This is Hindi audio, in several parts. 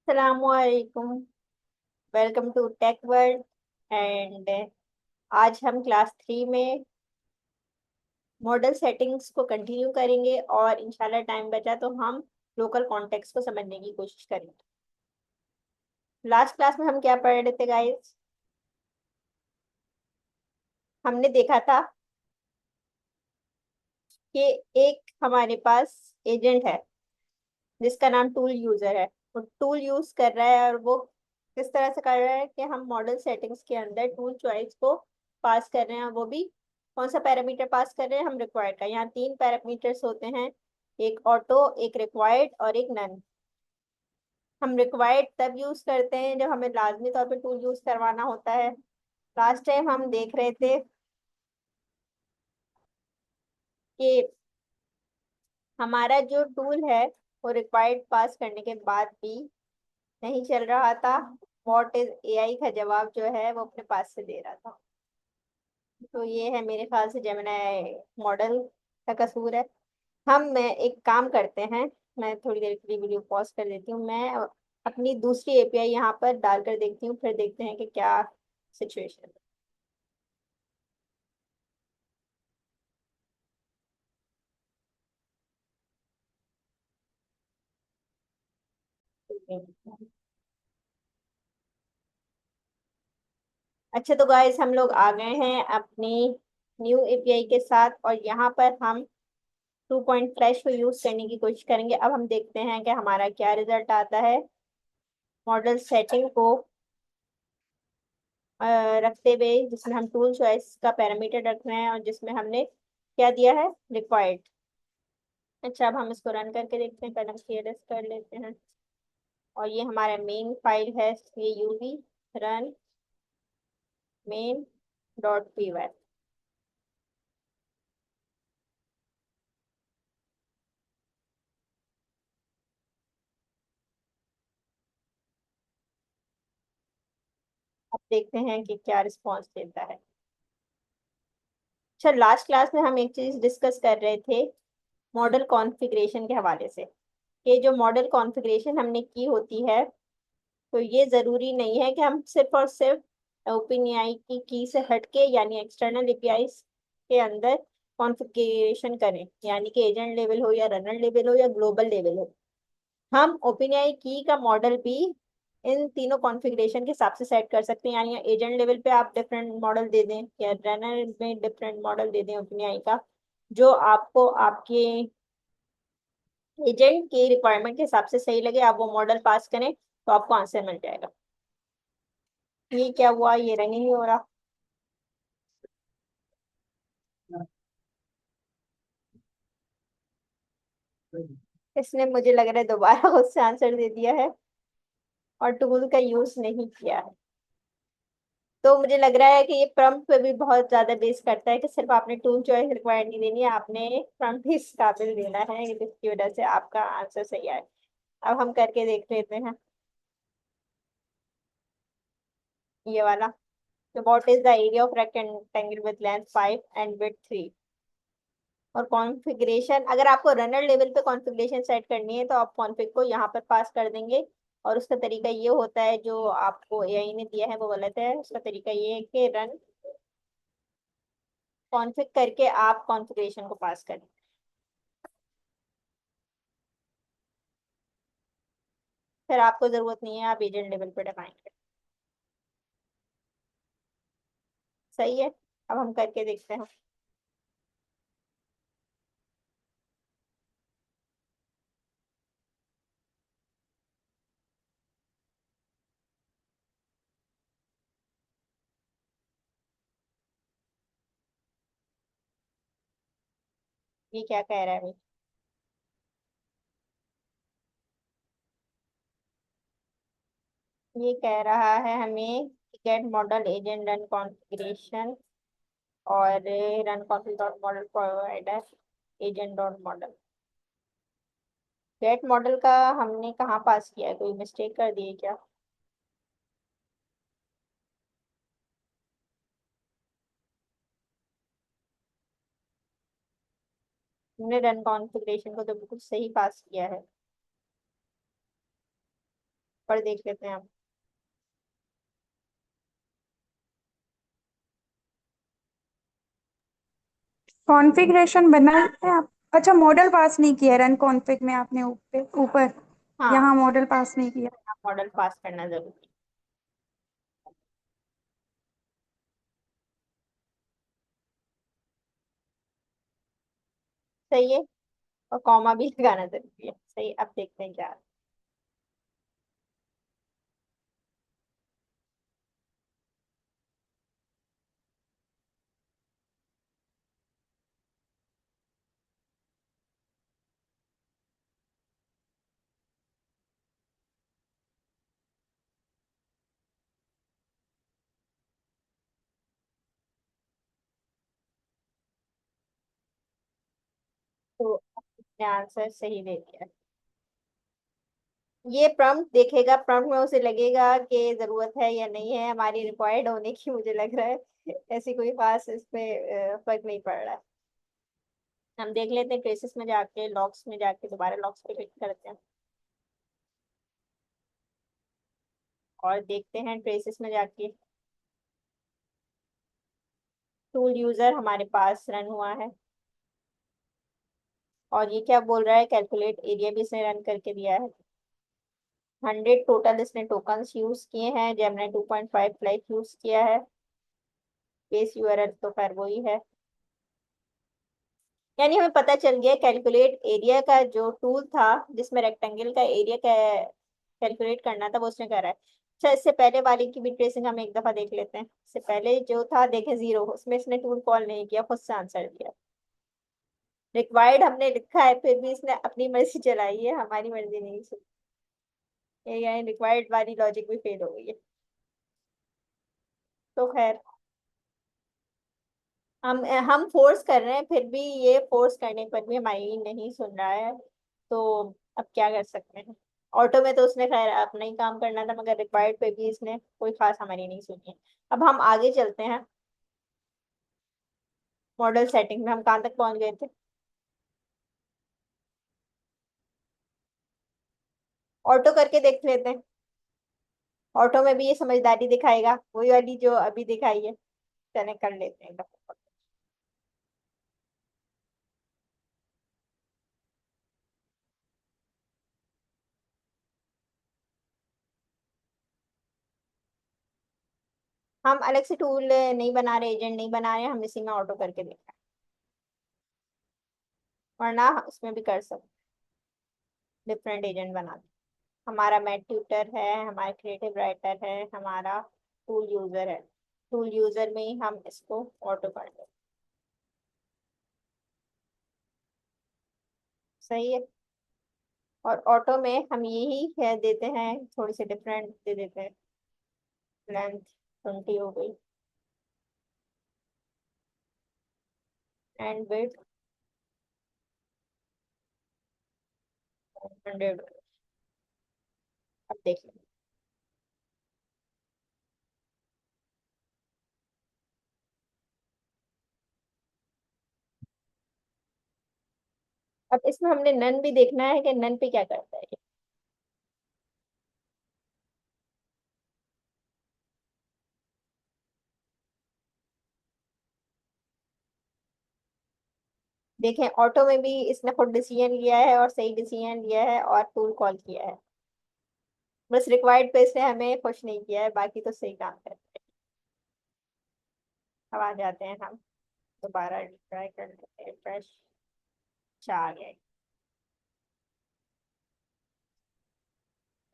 सलामकुम। Welcome to tech world. And आज हम क्लास 3 में मॉडल सेटिंग्स को कंटिन्यू करेंगे और इंशाल्लाह टाइम बचा तो हम लोकल कॉन्टेक्स्ट को समझने की कोशिश करेंगे। लास्ट क्लास में हम क्या पढ़ रहे थे गाइस? हमने देखा था कि एक हमारे पास एजेंट है जिसका नाम टूल यूजर है। वो टूल यूज कर रहा है और वो किस तरह से कर रहा है कि हम मॉडल सेटिंग्स के अंदर टूल चॉइस को पास कर रहे हैं। वो भी कौन सा पैरामीटर पास कर रहे हैं? हम रिक्वायर्ड का। यहाँ 3 पैरामीटर्स होते हैं, एक ऑटो, एक रिक्वायर्ड और एक नन। हम रिक्वायर्ड तब यूज करते हैं जब हमें लाजमी तौर पे टूल यूज करवाना होता है। लास्ट टाइम हम देख रहे थे कि हमारा जो टूल है वो रिक्वायर्ड पास करने के बाद भी नहीं चल रहा था। व्हाट इज एआई का जवाब जो है वो अपने पास से दे रहा था। तो ये है मेरे ख्याल से जेमिनी मॉडल का कसूर है। मैं एक काम करते हैं, मैं थोड़ी देर के लिए वीडियो पॉज कर देती हूँ। मैं अपनी दूसरी एपीआई यहाँ पर डालकर देखती हूँ, फिर देखते हैं कि क्या सिचुएशन है। अच्छा तो गाइस हम लोग आ गए हैं अपनी न्यू एपीआई के साथ और यहाँ पर हम 2 पॉइंट फ्लैश को यूज करने की कोशिश करेंगे। अब हम देखते हैं कि हमारा क्या रिजल्ट आता है मॉडल सेटिंग को रखते हुए, जिसमें हम टूल चॉइस का पैरामीटर रख रहे हैं और जिसमें हमने क्या दिया है, रिक्वायर्ड। अच्छा अब हम इसको रन करके देखते हैं। पहले हम cls कर लेते हैं और ये हमारा मेन फाइल है, ये UV run main dot P Y. अब देखते हैं कि क्या रिस्पॉन्स देता है। अच्छा लास्ट क्लास में हम एक चीज डिस्कस कर रहे थे मॉडल कॉन्फ़िगरेशन के हवाले से। ये जो मॉडल कॉन्फ़िगरेशन हमने की होती है, तो ये ज़रूरी नहीं है कि हम सिर्फ और सिर्फ ओपन एआई की से हटके यानी एक्सटर्नल एपीआई के अंदर कॉन्फ़िगरेशन करें, यानी कि एजेंट लेवल हो या रनर लेवल हो या ग्लोबल लेवल हो। हम ओपन एआई की का मॉडल भी इन तीनों कॉन्फ़िगरेशन के हिसाब से सेट कर सकते हैं। यानी एजेंट लेवल पे आप डिफरेंट मॉडल दे दें या रनर में डिफरेंट मॉडल दे दें ओपन एआई का, जो आपको आपके एजेंट की रिक्वायरमेंट के हिसाब से सही लगे, आप वो मॉडल पास करें तो आपको आंसर मिल जाएगा। ये क्या हुआ? ये रन ही नहीं हो रहा। इसने मुझे लग रहा है दोबारा उससे आंसर दे दिया है और टूल का यूज नहीं किया है। तो मुझे लग रहा है कि ये प्रम्प्ट पे भी बहुत ज्यादा बेस करता है कि सिर्फ आपने टूल चॉइस रिक्वायर्ड नहीं देनी है, आपने प्रम्प्ट भी इस काबिल देना है जिसकी वजह से आपका आंसर सही आए। अब हम करके देख लेते हैं ये वाला। तो what is the area of rectangle with length 5 and width 3? और कॉन्फ़िगरेशन, अगर आपको रनर लेवल पे कॉन्फ़िगरेशन सेट करनी है तो आप कॉन्फ़िग को यहाँ पर पास कर देंगे। और उसका तरीका ये होता है, जो आपको एआई ने दिया है वो गलत है। उसका तरीका ये है कि रन कॉन्फ़िग करके आप कॉन्फ़िगरेशन को पास करें। फिर आपको जरूरत नहीं है, आप एजेंट लेवल पे डिफाइन करें। सही है। अब हम करके देखते हैं ये क्या कह रहा है भाई। ये कह रहा है हमें get model agent run configuration और run config dot model provider agent dot model. Get model का हमने कहाँ पास किया है? कोई मिस्टेक कर दी है क्या? हमने रन कॉन्फ़िगरेशन को तो बिल्कुल सही पास किया है। पर देख लेते हैं हम। कॉन्फ़िगरेशन बना है आप? अच्छा, मॉडल पास नहीं किया रन कॉन्फ़िग में आपने ऊपर ऊपर। हाँ, यहाँ मॉडल पास नहीं किया। मॉडल पास करना जरूरी है। सही है। और कॉमा भी लगाना जरूरी है। सही, अब देखते हैं क्या। तो अपने आंसर सही दे दिया। ये प्रॉम्प्ट देखेगा, प्रॉम्प्ट में उसे लगेगा कि जरूरत है या नहीं है हमारी रिक्वायर्ड होने की, मुझे लग रहा है ऐसी कोई खास इस पे फर्क नहीं पड़ रहा है। हम देख लेते हैं ट्रेसेस में जाके, लॉग्स में जाके दोबारा लॉग्स पे क्लिक करते हैं और देखते हैं ट्रेसेस में जाके टूल यूजर हमारे पास रन हुआ है। और ये क्या बोल रहा है, कैलकुलेट एरिया भी इसने रन करके दिया है। 100 टोटल इसने टोकन्स यूज किए हैं, जेमिनी 2.5 लाइक यूज किया है। बेस यूआरएल तो खैर वही है। यानी हमें पता चल गया कैलकुलेट एरिया का जो टूल था जिसमें रेक्टेंगल का एरिया कैलकुलेट करना था वो उसने करा है। अच्छा, इससे पहले वाली की भी ट्रेसिंग हम एक दफा देख लेते हैं। इससे पहले जो था देखें 0, उसमें इसने टूल कॉल नहीं किया, खुद से आंसर दिया। रिक्वायर्ड हमने लिखा है फिर भी इसने अपनी मर्जी चलाई है, हमारी मर्जी नहीं सुनी। ये यानी रिक्वायर्ड वाली लॉजिक भी फेल हो गई है। तो खैर, हम फोर्स कर रहे हैं फिर भी ये फोर्स करने पर भी हमारी नहीं सुन रहा है। तो अब क्या कर सकते हैं। ऑटो में तो उसने खैर अपना ही काम करना था, मगर रिक्वायर्ड पे भी इसने कोई खास हमारी नहीं सुनी है। अब हम आगे चलते हैं। मॉडल सेटिंग में हम कहाँ तक पहुंच गए थे। ऑटो करके देख लेते हैं। ऑटो में भी ये समझदारी दिखाएगा, वही वाली जो अभी दिखाई है। चले कर लेते हैं एक दफा। हम अलग से टूल नहीं बना रहे, एजेंट नहीं बना रहे, हम इसी में ऑटो करके देख रहे हैं, वरना उसमें भी कर सकते, डिफरेंट एजेंट बना दे। हमारा मैट ट्यूटर है, हमारा क्रिएटिव राइटर है, हमारा टूल यूजर है। टूल यूजर में ही हम इसको ऑटो कर दें। सही है। और ऑटो में हम यही है देते हैं, थोड़ी सी डिफरेंट दे देते हैं। लेंथ 20 हो गई, एंड विड्थ 100। अब देख लें। अब इसमें हमने नन भी देखना है कि नन पे क्या करता है ये। देखें, ऑटो में भी इसने खुद डिसीजन लिया है और सही डिसीजन लिया है और टूल कॉल किया है। बस रिक्वायर्ड पे इसने हमें खुश नहीं किया है, बाकी तो सही काम करते हैं। अब आ जाते हैं हम, दोबारा ट्राई कर लेते हैं फ्रेश। आ गया।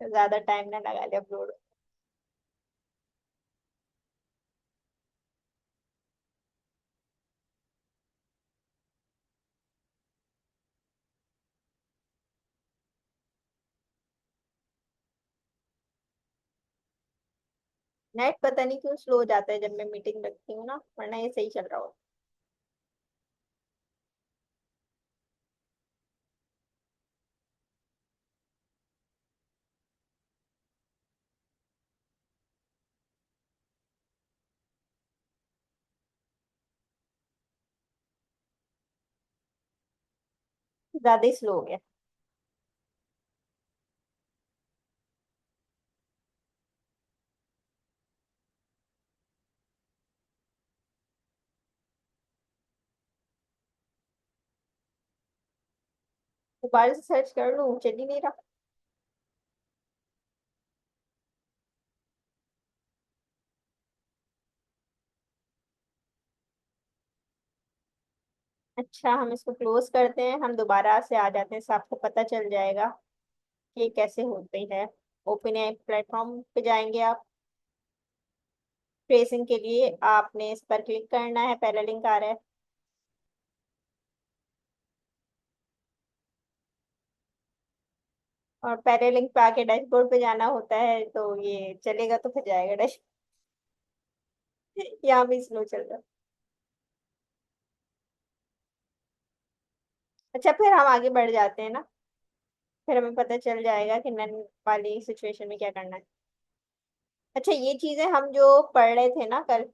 तो ज्यादा टाइम ना लगा ले अपलोड। नेट पता नहीं क्यों स्लो हो जाता है जब मैं मीटिंग रखती हूँ ना, वरना ये सही चल रहा हो। ज्यादा ही स्लो हो गया। दोबारा से सर्च कर लूँ, चल ही नहीं रहा। अच्छा, हम इसको क्लोज करते हैं, हम दोबारा से आ जाते हैं, सब आपको पता चल जाएगा कि ये कैसे होते हैं। ओपन एआई प्लेटफॉर्म पे जाएंगे आप। ट्रेसिंग के लिए आपने इस पर क्लिक करना है, पहला लिंक आ रहा है। और पहले लिंक पे आके डैशबोर्ड पे जाना होता है, तो ये चलेगा तो फिर जाएगा डैश। यहाँ भी स्लो चल रहा है। अच्छा, फिर हम आगे बढ़ जाते हैं ना, फिर हमें पता चल जाएगा कि नन वाली सिचुएशन में क्या करना है। अच्छा, ये चीजें हम जो पढ़ रहे थे ना कल,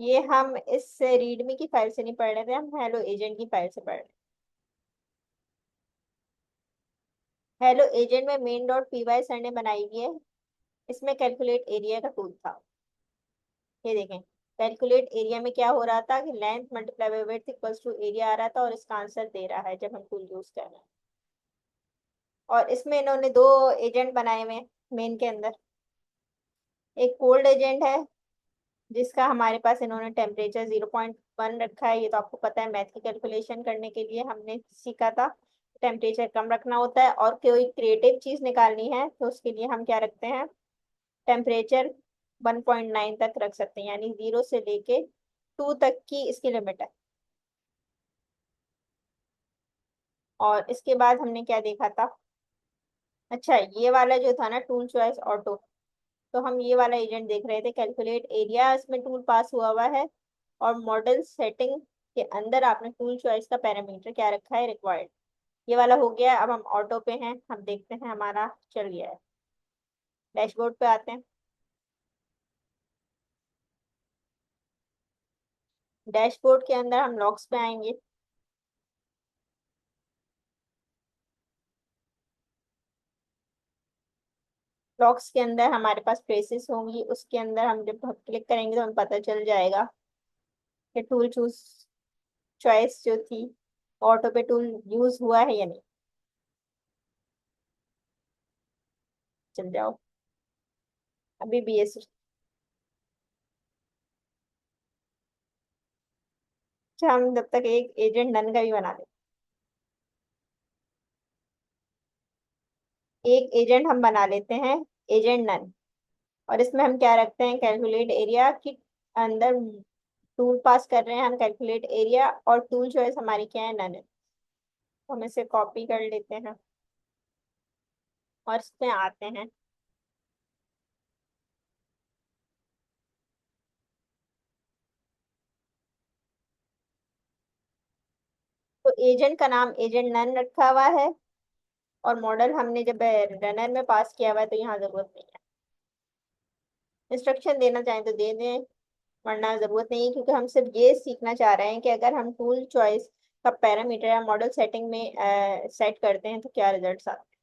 ये हम इस रीडमी की फाइल से नहीं पढ़ रहे थे, हम हेलो एजेंट की फाइल से पढ़ रहे थे। हेलो एजेंट में main dot P Y sir ने बनाई हुई है। इसमें कैलकुलेट एरिया का टूल था। ये देखें, कैलकुलेट एरिया में क्या हो रहा था कि length multiply by width equals to area आ रहा था, और इसका आंसर दे रहा है जब हम टूल यूज कर रहे हैं। और इसमें इन्होंने दो एजेंट बनाए हुए हैं मेन के अंदर। एक कोल्ड एजेंट है, जिसका हमारे पास इन्होंने टेम्परेचर 0.1 रखा है। ये तो आपको पता है, मैथ की कैलकुलेशन करने के लिए हमने सीखा था। टेम्परेचर कम रखना होता है, और कोई क्रिएटिव चीज निकालनी है तो उसके लिए हम क्या रखते हैं, टेम्परेचर 1.9 तक रख सकते हैं, यानी 0 से लेके 2 तक की इसकी लिमिट है। और इसके बाद हमने क्या देखा था। अच्छा, ये वाला जो था ना टूल चॉइस ऑटो, तो हम ये वाला एजेंट देख रहे थे, कैलकुलेट एरिया, इसमें टूल पास हुआ हुआ है। और मॉडल सेटिंग के अंदर आपने टूल चॉइस का पैरामीटर क्या रखा है, रिक्वायर्ड। ये वाला हो गया है। अब हम ऑटो पे हैं, हम देखते हैं हमारा चल गया है। डैशबोर्ड पे आते हैं। डैशबोर्ड के अंदर हम लॉग्स पे आएंगे। लॉग्स के अंदर हमारे पास ट्रेसेस होंगी, उसके अंदर हम जब क्लिक करेंगे तो हमें पता चल जाएगा कि टूल चूज चॉइस जो थी ऑटो पे टूल यूज हुआ है या नहीं। चल जाओ, अभी भी ये अच्छा, हम जब तक एक एजेंट नन का भी बना लेते, एक एजेंट हम बना लेते हैं, एजेंट नन। और इसमें हम क्या रखते हैं, कैलकुलेट एरिया की अंदर टूल पास कर रहे हैं हम, कैलकुलेट एरिया, और टूल चॉइस हमारी क्या है, नन है। तो हम इसे कॉपी कर लेते हैं और इसमें आते हैं। तो एजेंट का नाम एजेंट नन रखा हुआ है, और मॉडल हमने जब रनर में पास किया हुआ है, तो यहाँ जरूरत नहीं है। इंस्ट्रक्शन देना चाहें तो दे दें, वरना जरूरत नहीं है, क्योंकि हम सिर्फ ये सीखना चाह रहे हैं कि अगर हम टूल चॉइस का पैरामीटर या मॉडल सेटिंग में सेट करते हैं तो क्या रिजल्ट्स आते हैं।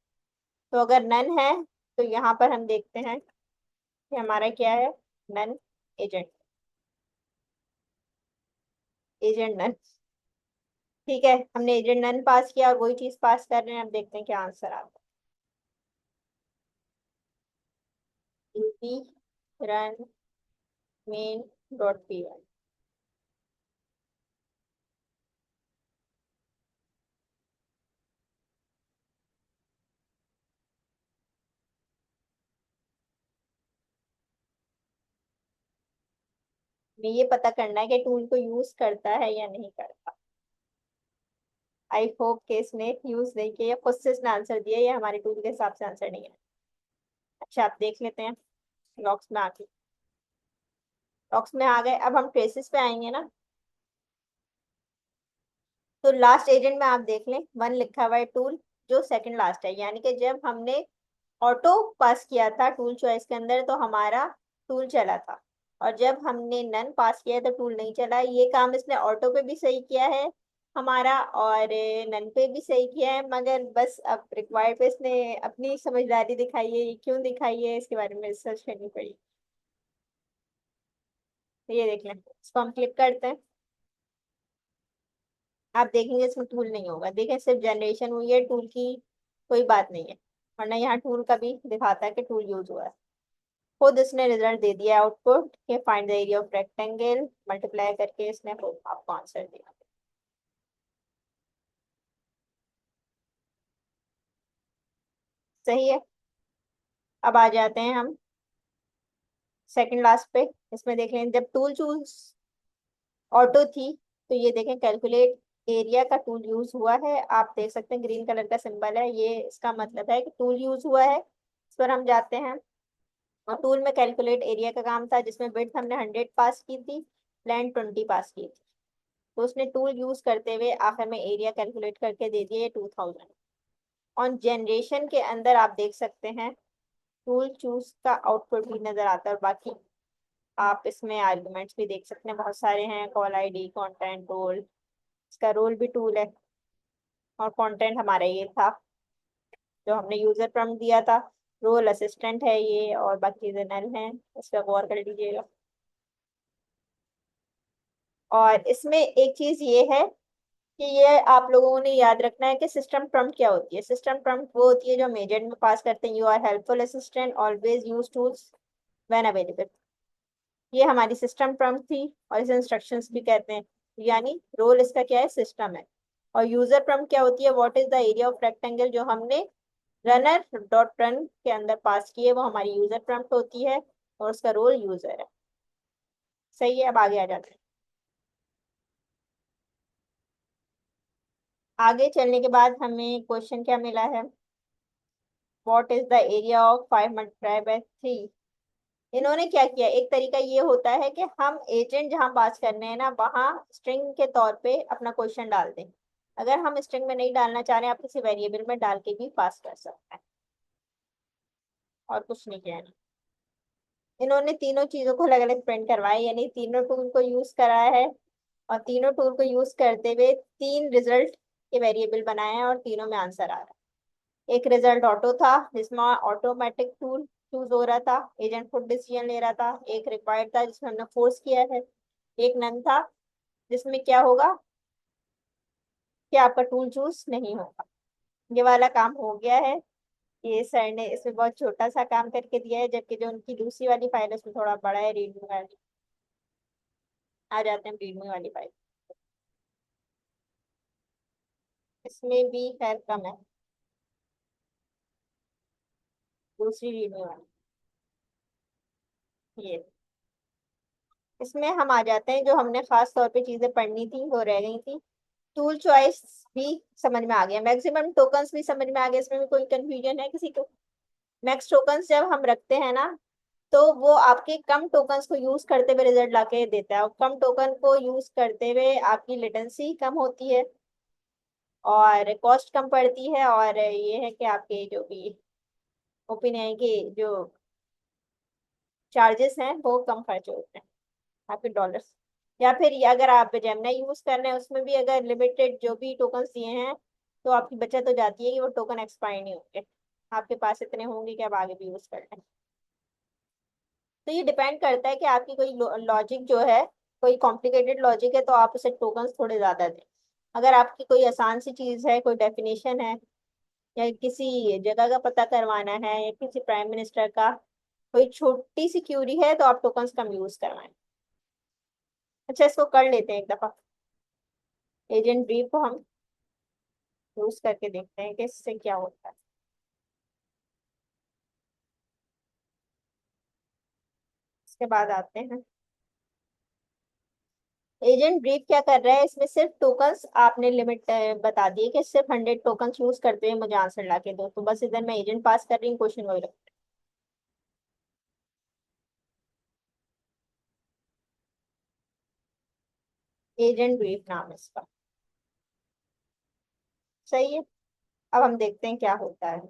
तो अगर नन है, तो यहाँ पर हम देखते हैं कि हमारा क्या है, नन एजेंट, एजेंट नन। ठीक है, हमने एजेंट नन पास किया और वही चीज पास कर रहे हैं, अब देखते हैं क्या आंसर आता है। Run main dot P Y. हमें ये पता करना है कि टूल को यूज करता है या नहीं करता। आई होप कि इसने यूज नहीं किया, खुद से इसने आंसर दिया, ये हमारे टूल के हिसाब से आंसर नहीं है। अच्छा, आप देख लेते हैं लॉक्स में आके। लॉक्स में आ गए, अब हम ट्रेसेस पे आएंगे ना। तो लास्ट एजेंट में आप देख लें, वन लिखा हुआ है टूल, जो सेकंड लास्ट है, यानी कि जब हमने ऑटो पास किया था टूल चॉइस के अंदर तो हमारा टूल चला था। और जब हमने नन पास किया तो टूल नहीं चला। ये काम इसने ऑटो पे भी सही किया है हमारा, और नन पे भी सही किया है, मगर बस अब रिक्वायर्ड पे इसने अपनी समझदारी दिखाई है। ये क्यों दिखाई है, इसके बारे में रिसर्च करनी पड़ी। तो ये देख लें, इसको हम क्लिक करते हैं। आप देखेंगे इसमें टूल नहीं होगा, देखें सिर्फ जनरेशन हुई है, टूल की कोई बात नहीं है, वरना यहाँ टूल का भी दिखाता है कि टूल यूज हुआ है। खुद इसने रिजल्ट दे दिया आउटपुट कि find the area of rectangle, multiply करके इसने खुद आपको आंसर दिया। सही है। अब आ जाते हैं हम सेकंड लास्ट पे। इसमें देख लें, जब टूल चूज ऑटो थी, तो ये देखें कैलकुलेट एरिया का टूल यूज हुआ है। आप देख सकते हैं ग्रीन कलर का सिंबल है, ये इसका मतलब है कि टूल यूज हुआ है। इस पर हम जाते हैं और टूल में कैलकुलेट एरिया का काम था, जिसमें विड्थ हमने 100 पास की थी, लेंथ 20 पास की थी। तो उसने टूल यूज करते हुए आखिर में एरिया कैलकुलेट करके दे दिए 2000। ऑन जनरेशन के अंदर आप देख सकते हैं टूल चूज का आउटपुट भी नजर आता है, और बाकी आप इसमें आर्गुमेंट्स भी देख सकते हैं, बहुत सारे हैं, कॉल आईडी, कंटेंट, रोल। इसका रोल भी टूल है, और कंटेंट हमारा ये था जो हमने यूजर प्रॉम्प्ट दिया था। रोल असिस्टेंट है ये, और बाकी चीजें नल हैं, इस पर गौर कर लीजिएगा। और इसमें एक चीज ये है कि ये आप लोगों ने याद रखना है कि सिस्टम प्रॉम्प्ट क्या होती है। सिस्टम प्रॉम्प्ट वो होती है जो हम एजेंट में पास करते हैं, you are helpful assistant, always use tools when available. ये हमारी सिस्टम प्रॉम्प्ट थी, और इसे इंस्ट्रक्शंस भी कहते हैं। यानी रोल इसका क्या है, सिस्टम है। और यूजर प्रॉम्प्ट क्या होती है, what is the area of rectangle, जो हमने रनर डॉट रन के अंदर पास किए, वो हमारी यूजर प्रॉम्प्ट होती है, और उसका रोल यूजर है। सही है। अब आगे आ जाते हैं। आगे चलने के बाद हमें क्वेश्चन क्या मिला है, what is the area of 5 × 3। इन्होंने क्या किया, एक तरीका ये होता है कि हम एजेंट जहां पास करने हैं ना, वहां स्ट्रिंग के तौर पे अपना क्वेश्चन डाल दें। अगर हम स्ट्रिंग में नहीं डालना चाह रहे हैं, आप किसी वेरिएबल में डाल के भी पास कर सकते हैं, और कुछ नहीं किया है। इन्होंने तीनों चीजों को अलग अलग प्रिंट करवाया, यानी तीनों टूल को यूज कराया है, और तीनों टूल को यूज करते हुए तीन रिजल्ट के वेरिएबल बनाए हैं, और तीनों में आंसर आ रहा है। एक रिजल्ट ऑटो था, जिसमें ऑटोमेटिक टूल चूज हो रहा था, एजेंट खुद डिसीजन ले रहा था। एक रिक्वायर्ड था, जिसमें हमने फोर्स किया है। एक नन था, जिसमें क्या होगा कि आपका टूल चूज नहीं होगा। ये वाला काम हो गया है। ये सर ने इसमें बहुत छोटा सा काम करके दिया है, जबकि जो उनकी दूसरी वाली फाइल है उसमें थोड़ा बड़ा है, रीडमी वाली। आ जाते हैं रीडमी वाली फाइल। इसमें भी खैर कम है, दूसरी रीडमी वाली ये। इसमें हम आ जाते हैं, जो हमने खास तौर पे चीजें पढ़नी थी वो रह गई थी। टूल चॉइस भी समझ में आ गया, मैक्सिमम टोकन्स भी समझ में आ गया, इसमें भी कोई कंफ्यूजन है किसी को। मैक्स टोकन्स जब हम रखते हैं ना, तो वो आपके कम टोकन्स को यूज करते हुए रिजल्ट लाके देता है, और कम टोकन को यूज करते हुए आपकी लेटेंसी कम होती है, और कॉस्ट कम पड़ती है, और ये है कि आपके जो भी ओपिनियन के जो चार्जेस हैं वो कम खर्च होते हैं आपके डॉलर्स। या फिर अगर आप जेमिनी यूज कर रहे हैं, उसमें भी अगर लिमिटेड जो भी टोकन्स दिए हैं, तो आपकी बचत हो जाती है कि वो टोकन एक्सपायर नहीं होंगे, आपके पास इतने होंगे कि आप आगे भी यूज कर लें। तो ये डिपेंड करता है कि आपकी कोई लॉजिक जो है, कोई कॉम्प्लिकेटेड लॉजिक है, तो आप उसे टोकन्स थोड़े ज्यादा दें। अगर आपकी कोई आसान सी चीज है, कोई डेफिनेशन है, या किसी जगह का पता करवाना है, या किसी प्राइम मिनिस्टर का कोई छोटी सी क्यूरी है, तो आप टोकन्स कम यूज करवाएं। अच्छा, इसको कर लेते हैं एक दफा, एजेंट ब्रीफ को हम यूज करके देखते हैं कि इससे क्या होता है। इसके बाद आते हैं, एजेंट ब्रीफ क्या कर रहा है, इसमें सिर्फ टोकन्स आपने लिमिट बता दी है कि सिर्फ 100 टोकन्स यूज करते हुए मुझे आंसर ला के दो, तो बस इधर मैं एजेंट पास कर रही हूँ, क्वेश्चन वही रख। एजेंट ब्रीफ नाम है इसका। सही है। अब हम देखते हैं क्या होता है।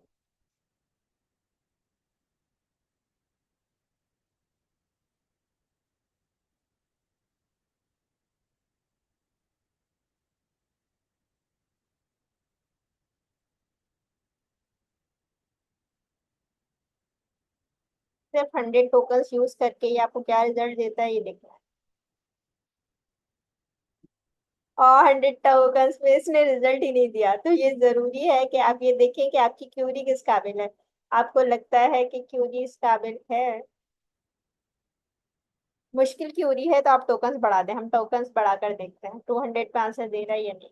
सिर्फ 100 टोकन्स यूज करके ये आपको क्या रिजल्ट देता है, ये देखना है। और 100 टोकन्स में इसने रिजल्ट ही नहीं दिया। तो ये जरूरी है कि आप ये देखें कि आपकी क्यूरी किस काबिल है। आपको लगता है कि क्यूरी इस काबिल है, मुश्किल क्यूरी है, तो आप टोकन्स बढ़ा दें। हम टोकन्स बढ़ाकर देखते हैं 200 पे आंसर दे रहा है या नहीं।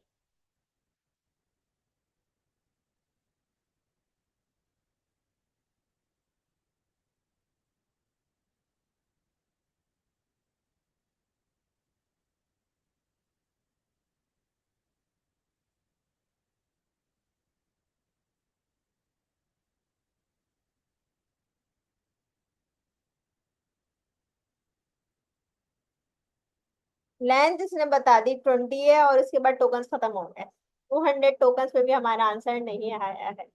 लेंथ इसने बता दी 20 है, और उसके बाद टोकन्स खत्म हो गए। 200 टोकन्स पे भी हमारा आंसर नहीं आया है।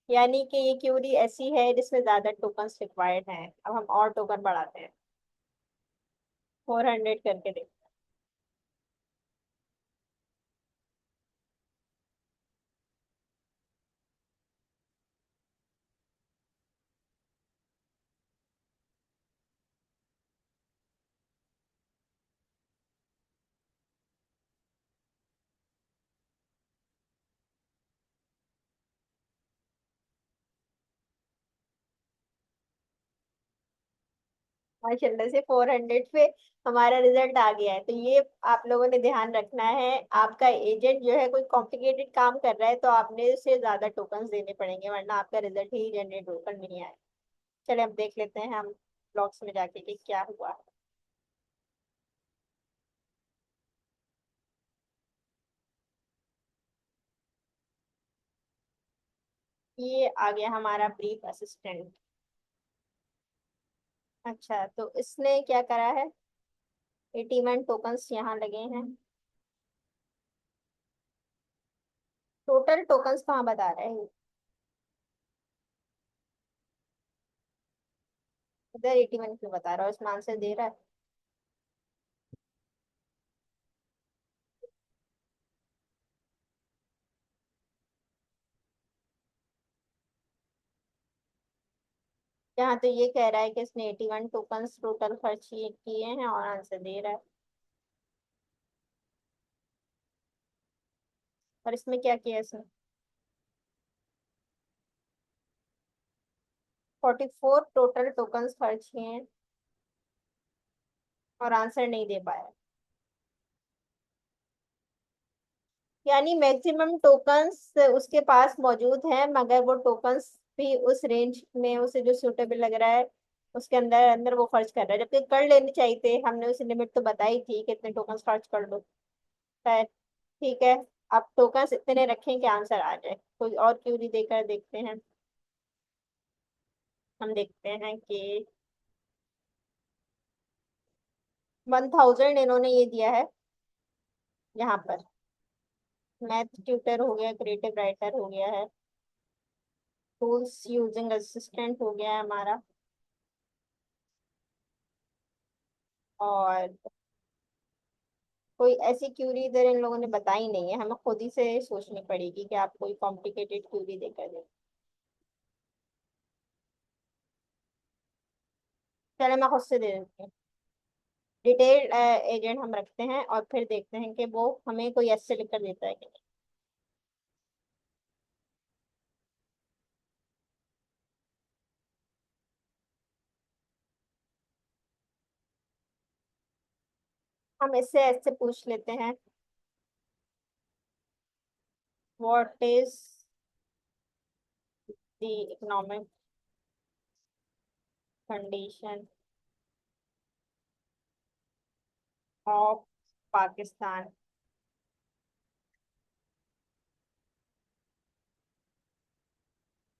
यानी कि ये क्यूरी ऐसी है जिसमें ज्यादा टोकन्स रिक्वायर्ड हैं। अब हम और टोकन बढ़ाते हैं, 400 करके देखते हैं। माशाल्लाह से 400 पे हमारा रिजल्ट आ गया है। तो ये आप लोगों ने ध्यान रखना है, आपका एजेंट जो है कोई कॉम्प्लिकेटेड काम कर रहा है तो आपने उसे ज्यादा टोकन्स देने पड़ेंगे, वरना आपका रिजल्ट ही जनरेट होकर नहीं आए। चले अब देख लेते हैं हम ब्लॉग्स में जाके कि क्या हुआ है। ये आ गया हमारा ब्रीफ असिस्टेंट। अच्छा, तो इसने क्या करा है, 81 टोकन्स यहाँ लगे हैं। टोटल टोकन्स कहाँ बता रहे हैं, इधर 81 क्यों बता रहा है, उसमें आंसर दे रहा है। यहाँ तो ये कह रहा है कि इसने 81 टोकन्स टोटल खर्च किए हैं और आंसर दे रहा है। और इसमें क्या किया इसने, 44 टोटल टोकन्स खर्च किए हैं और आंसर नहीं दे पाया। यानी मैक्सिमम टोकन्स उसके पास मौजूद हैं, मगर वो टोकन्स भी उस रेंज में उसे जो सूटेबल लग रहा है उसके अंदर अंदर वो खर्च कर रहा है, जबकि कर लेनी चाहिए थे। हमने उसे लिमिट तो बताई थी कि इतने टोकन्स खर्च कर लो। खैर, ठीक है। आप टोकन्स इतने रखें कि आंसर आ जाए। कोई और क्यूरी देकर देखते हैं। हम देखते हैं कि 1000 इन्होंने ये दिया है यहाँ पर। मैथ ट्यूटर हो गया, क्रिएटिव राइटर हो गया है, टूल्स यूजिंग असिस्टेंट हो गया है हमारा, और कोई ऐसी क्यूरी इधर इन लोगों ने बताई नहीं है। हमें खुद ही से सोचनी पड़ेगी कि आप कोई कॉम्प्लिकेटेड क्यूरी देकर दें। चले मैं खुद से दे देती हूँ। डिटेल एजेंट हम रखते हैं और फिर देखते हैं कि वो हमें कोई ऐसे लिखकर देता है कि नहीं। हम इससे ऐसे पूछ लेते हैं, what is the economic condition of Pakistan,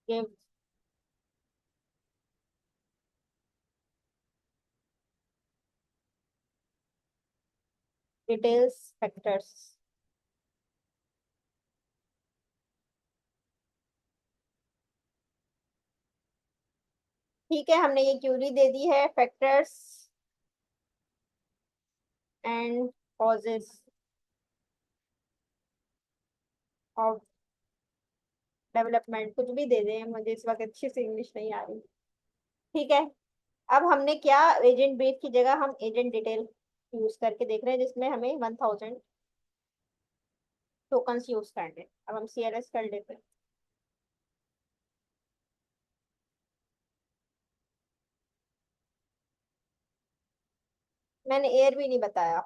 give details factors. ठीक है, हमने ये क्यूरी दे दी है, factors and causes of development, कुछ भी दे दें, मुझे इस वक्त अच्छी से इंग्लिश नहीं आ रही। ठीक है। अब हमने क्या, एजेंट ब्रीफ की जगह हम एजेंट डिटेल यूज करके देख रहे हैं, जिसमें हमें 1000 टोकन्स यूज करने। अब हम CLS कर लेते हैं। मैंने एयर भी नहीं बताया।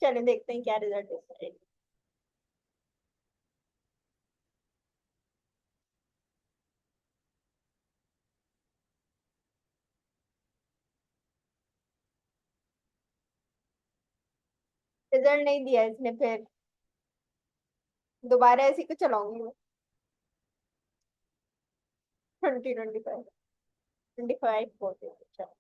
चलिए देखते हैं क्या रिजल्ट है। रिजल्ट नहीं दिया इसने, फिर दोबारा ऐसे ही को चलाऊंगी मैं। 2025। 25 बोलते हैं, चलो।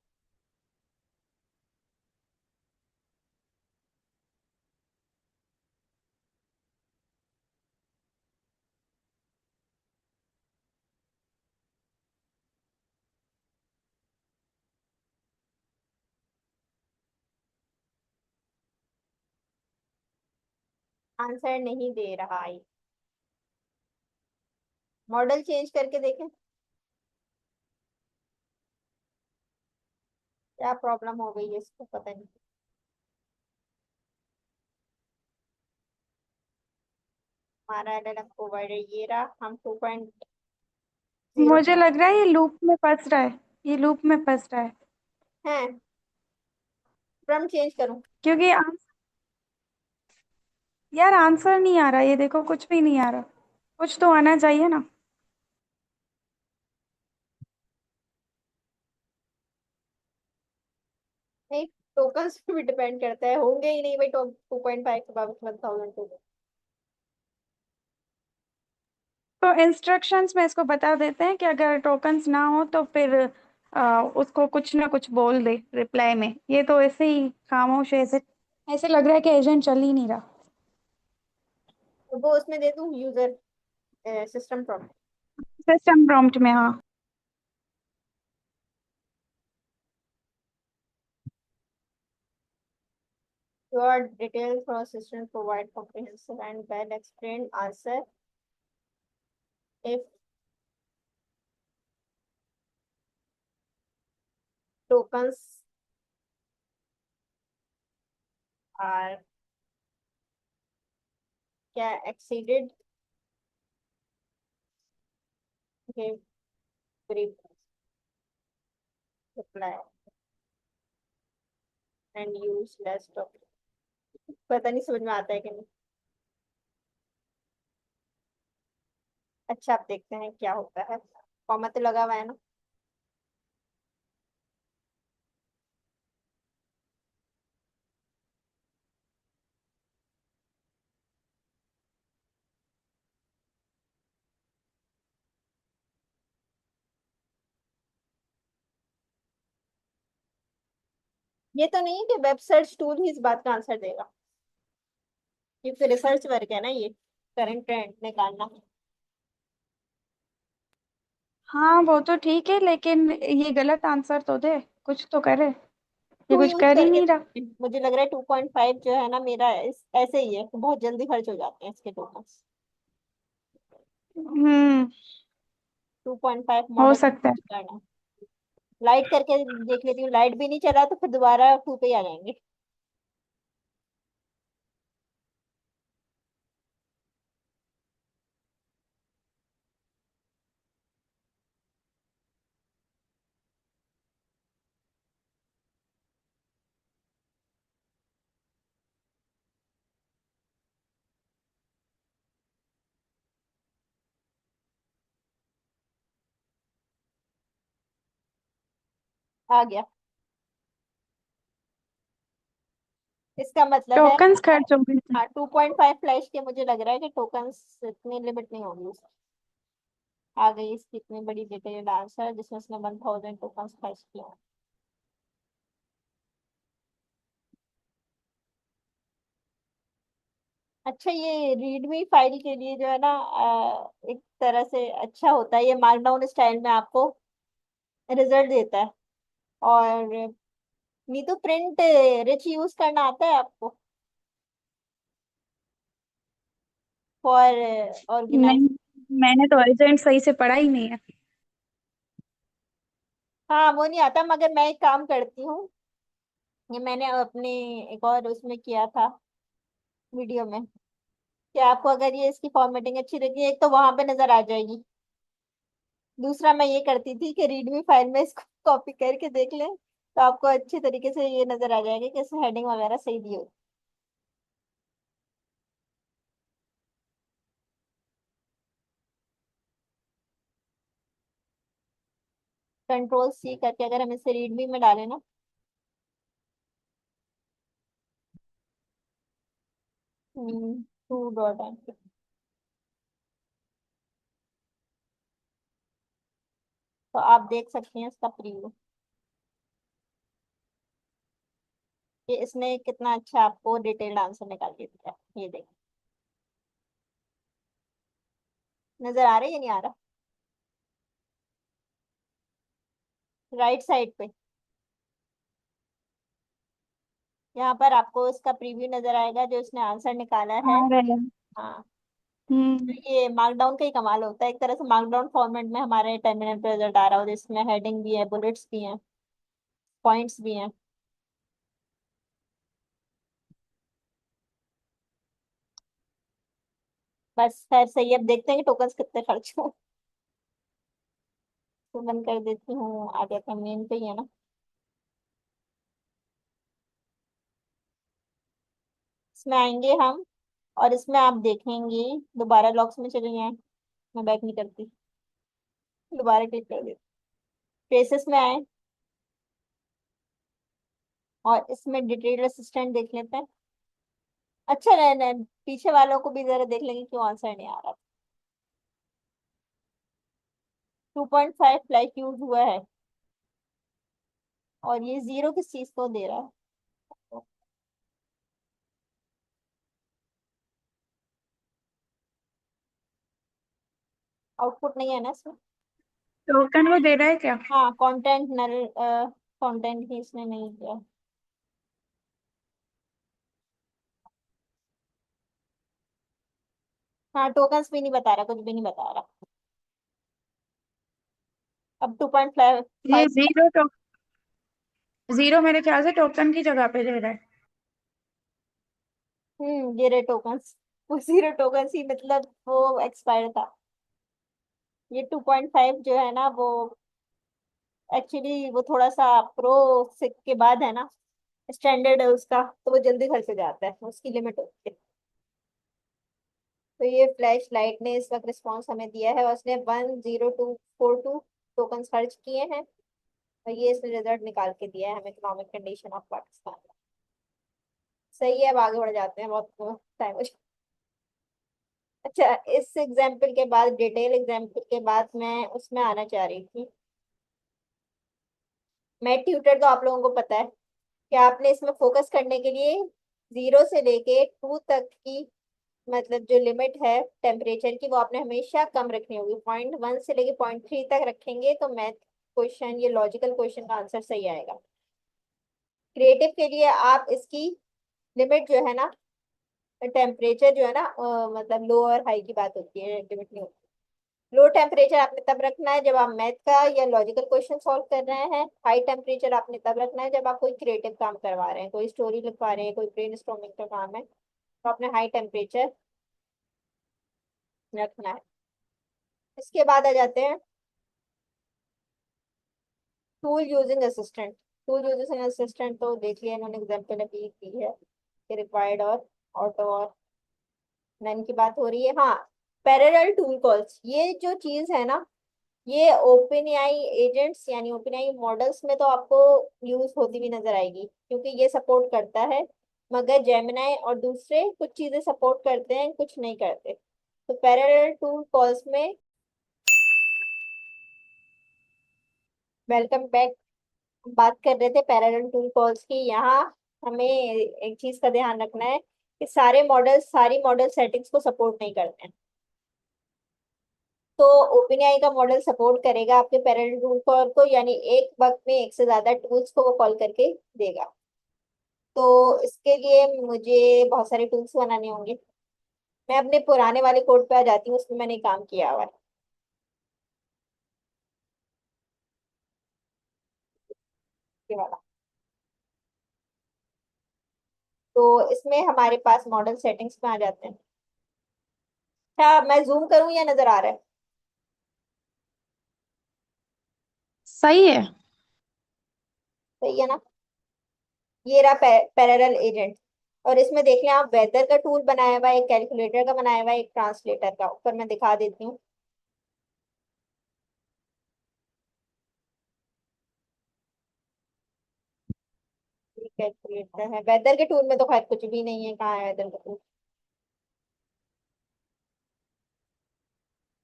आंसर नहीं दे रहा है। मॉडल चेंज करके देखें क्या प्रॉब्लम हो गई है, इसको पता नहीं। हमारा LLM प्रोवाइडर ये रहा, हम 2.0 मुझे लग रहा है ये लूप में फंस रहा है, ये लूप में फंस रहा है। है। फ्रॉम चेंज करूं? क्योंकि यार आंसर नहीं आ रहा, ये देखो कुछ भी नहीं आ रहा। कुछ तो आना चाहिए ना। नहीं, टोकन्स पे भी डिपेंड करता है, होंगे ही नहीं भाई। 2.5 के बाद 1000 टोकन। तो इंस्ट्रक्शंस में इसको बता देते हैं कि अगर टोकन्स ना हो तो फिर उसको कुछ ना कुछ बोल दे रिप्लाई में। ये तो ऐसे ही खामोश है, ऐसे ऐसे लग रहा है कि एजेंट चल ही नहीं रहा। तो वो उसमें दे दूं, user system problem. System prompt में, हाँ। Your details for assistant provide comprehensive and well explained answer. If tokens are क्या exceeded, give brief reply and use less document। पता नहीं समझ में आता है कि नहीं। अच्छा, आप देखते हैं क्या होता है। कॉमा तो लगा हुआ है ना। ये तो नहीं है कि वेब सर्च टूल ही इस बात का आंसर देगा, क्योंकि रिसर्च वर्क है ना ये, करंट ट्रेंड निकालना। हाँ वो तो ठीक है, लेकिन ये गलत आंसर तो दे, कुछ तो करे। ये टू कुछ यूज कर ही करके नहीं रहा। मुझे लग रहा है 2.5 जो है ना मेरा, ऐसे ही है, बहुत जल्दी खर्च हो जाते हैं इसके टोकन्स। हम्म। 2.5 हो मॉडल सकता है। करना। लाइट करके देख लेती हूँ, लाइट भी नहीं चला तो फिर दोबारा 2 पे ही आ जाएंगे। आ गया। इसका मतलब है, टोकन्स खर्च हो गए थे। हाँ 2.5 फ्लैश के मुझे लग रहा है कि टोकन्स इतनी लिमिट नहीं होगी उसकी। आ गई इसकी इतनी बड़ी डिटेल्ड आंसर जिसमें उसने 1000 टोकन्स खर्च किया। अच्छा, ये रीडमी फाइल के लिए जो है ना, एक तरह से अच्छा होता है, ये मार्कडाउन स्टाइल में आपको रिजल्ट देता है। और नहीं तो प्रिंट रिच यूज करना आता है आपको फॉर ऑर्गेनाइज। नहीं, मैंने तो एजेंट सही से पढ़ा ही नहीं है। हाँ वो नहीं आता, मगर मैं एक काम करती हूँ, ये मैंने अपने एक और उसमें किया था वीडियो में। कि आपको अगर ये इसकी फॉर्मेटिंग अच्छी लगी, एक तो वहां पे नजर आ जाएगी। दूसरा मैं ये करती थी कि रीडमी फाइल में इसको कॉपी करके देख लें, तो आपको अच्छे तरीके से ये नजर आ जाएगा कि इसमें हेडिंग वगैरह सही दी होगी। कंट्रोल C करके अगर हम इसे रीडमी में डालें ना, 2 डॉट, तो आप देख सकते हैं इसका प्रीव्यू कि इसने कितना अच्छा आपको डिटेल्ड आंसर निकाल के दिया है। ये देखिए, नजर आ रहा है या नहीं आ रहा? राइट साइड पे यहाँ पर आपको इसका प्रीव्यू नजर आएगा जो इसने आंसर निकाला है। आ रहे हैं। हाँ, तो हम्म। ये मार्कडाउन का ही कमाल होता है, एक तरह से मार्कडाउन फॉर्मेट में हमारे टर्मिनल पे रिजल्ट आ रहा हो, जिसमें हेडिंग भी है, बुलेट्स भी हैं, पॉइंट्स भी हैं। बस खैर सही है, अब देखते हैं कि टोकन्स कितने खर्च हो। तो बंद कर देती हूँ, आ गया था मेन पे ही है ना। इसमें आएंगे हम, और इसमें आप देखेंगे, दोबारा लॉक्स में चले जाएं, मैं बैक नहीं करती, दोबारा क्लिक कर देती, ट्रेसेस में आए, और इसमें डिटेल्ड असिस्टेंट देख लेते हैं। अच्छा रहना, पीछे वालों को भी जरा देख लेंगे क्यों आंसर नहीं आ रहा। 2.5 फ्लैश यूज हुआ है, और ये जीरो किस चीज को दे रहा है? आउटपुट नहीं है ना इसमें? टोकन वो दे रहा है क्या? हाँ, कंटेंट नल, कंटेंट ही इसने नहीं दिया। हाँ, टोकन्स भी नहीं बता रहा, कुछ भी नहीं बता रहा। अब 2.5। ये जीरो तो, जीरो मेरे ख्याल से टोकन की जगह पे दे रहा है। ये रहे टोकन्स, वो जीरो टोकन्स ही, मतलब वो एक्सपायर था। ये 2.5 जो है ना वो एक्चुअली वो थोड़ा सा प्रो के बाद है ना, स्टैंडर्ड है उसका, तो वो जल्दी खर्च हो जाता है, उसकी लिमिट होती है। तो ये फ्लैश लाइट ने इस वक्त रिस्पॉन्स हमें दिया है, और उसने 10242 टोकन खर्च किए हैं, और ये इसने रिजल्ट निकाल के दिया है हमें, इकोनॉमिक कंडीशन ऑफ पाकिस्तान। सही है, अब आगे बढ़ जाते हैं, बहुत टाइम हो जाए। अच्छा, इस एग्जाम्पल के बाद, डिटेल एग्जाम्पल के बाद, मैं उसमें आना चाह रही थी। मैं ट्यूटर तो आप लोगों को पता है कि आपने इसमें फोकस करने के लिए 0 से लेके 2 तक की, मतलब जो लिमिट है टेम्परेचर की, वो आपने हमेशा कम रखनी होगी। पॉइंट 1 से लेके पॉइंट 3 तक रखेंगे तो मैथ क्वेश्चन, ये लॉजिकल क्वेश्चन का आंसर सही आएगा। क्रिएटिव के लिए आप इसकी लिमिट जो है ना, टेम्परेचर जो है ना, मतलब लो और हाई की बात होती है, लिमिट नहीं होती। लो टेम्परेचर आपने तब रखना है जब आप मैथ का या लॉजिकल क्वेश्चन सॉल्व कर रहे हैं। हाई टेम्परेचर आपने तब रखना है जब आप कोई क्रिएटिव काम करवा रहे हैं, कोई स्टोरी लिखवा रहे हैं, कोई ब्रेनस्टॉर्मिंग का काम है, तो आपने हाई टेम्परेचर रखना है। इसके बाद आ जाते हैं tool using assistant. Tool using assistant तो देख लिया इन्होंने, एग्जाम्पल अभी दी है कि रिक्वायर्ड और ऑटो और नन की बात हो रही है। हाँ, पैरेलल टूल कॉल्स, ये जो चीज है ना, ये ओपन एआई एजेंट्स यानी ओपन एआई मॉडल्स में तो आपको यूज होती हुई नजर आएगी, क्योंकि ये सपोर्ट करता है। मगर जेमिनाई और दूसरे कुछ चीजें सपोर्ट करते हैं, कुछ नहीं करते। तो पैरेलल टूल कॉल्स में, वेलकम बैक, बात कर रहे थे पैरेलल टूल कॉल्स की। यहाँ हमें एक चीज का ध्यान रखना है कि सारे मॉडल, सारी मॉडल सेटिंग्स को सपोर्ट नहीं करते हैं। तो ओपनएआई का मॉडल सपोर्ट करेगा आपके पैरेलल टूल कॉल को, यानी एक वक्त में एक से ज्यादा टूल्स को वो कॉल करके देगा। तो इसके लिए मुझे बहुत सारे टूल्स बनाने होंगे। मैं अपने पुराने वाले कोड पे आ जाती हूँ, उसमें मैंने काम किया हुआ है, ये वाला। तो इसमें हमारे पास मॉडल सेटिंग्स में आ जाते हैं। क्या मैं जूम करूं या नजर आ रहा है? सही है। सही है ना? ये रहा पैरेलल एजेंट। और इसमें देख लें आप, वेदर का टूल बनाया हुआ है, एक कैलकुलेटर का बनाया हुआ है, एक ट्रांसलेटर का। ऊपर मैं दिखा देती हूँ। कैलकुलेटर है, वेदर के टूल में तो खैर कुछ भी नहीं है। कहाँ है वेदर का टूल?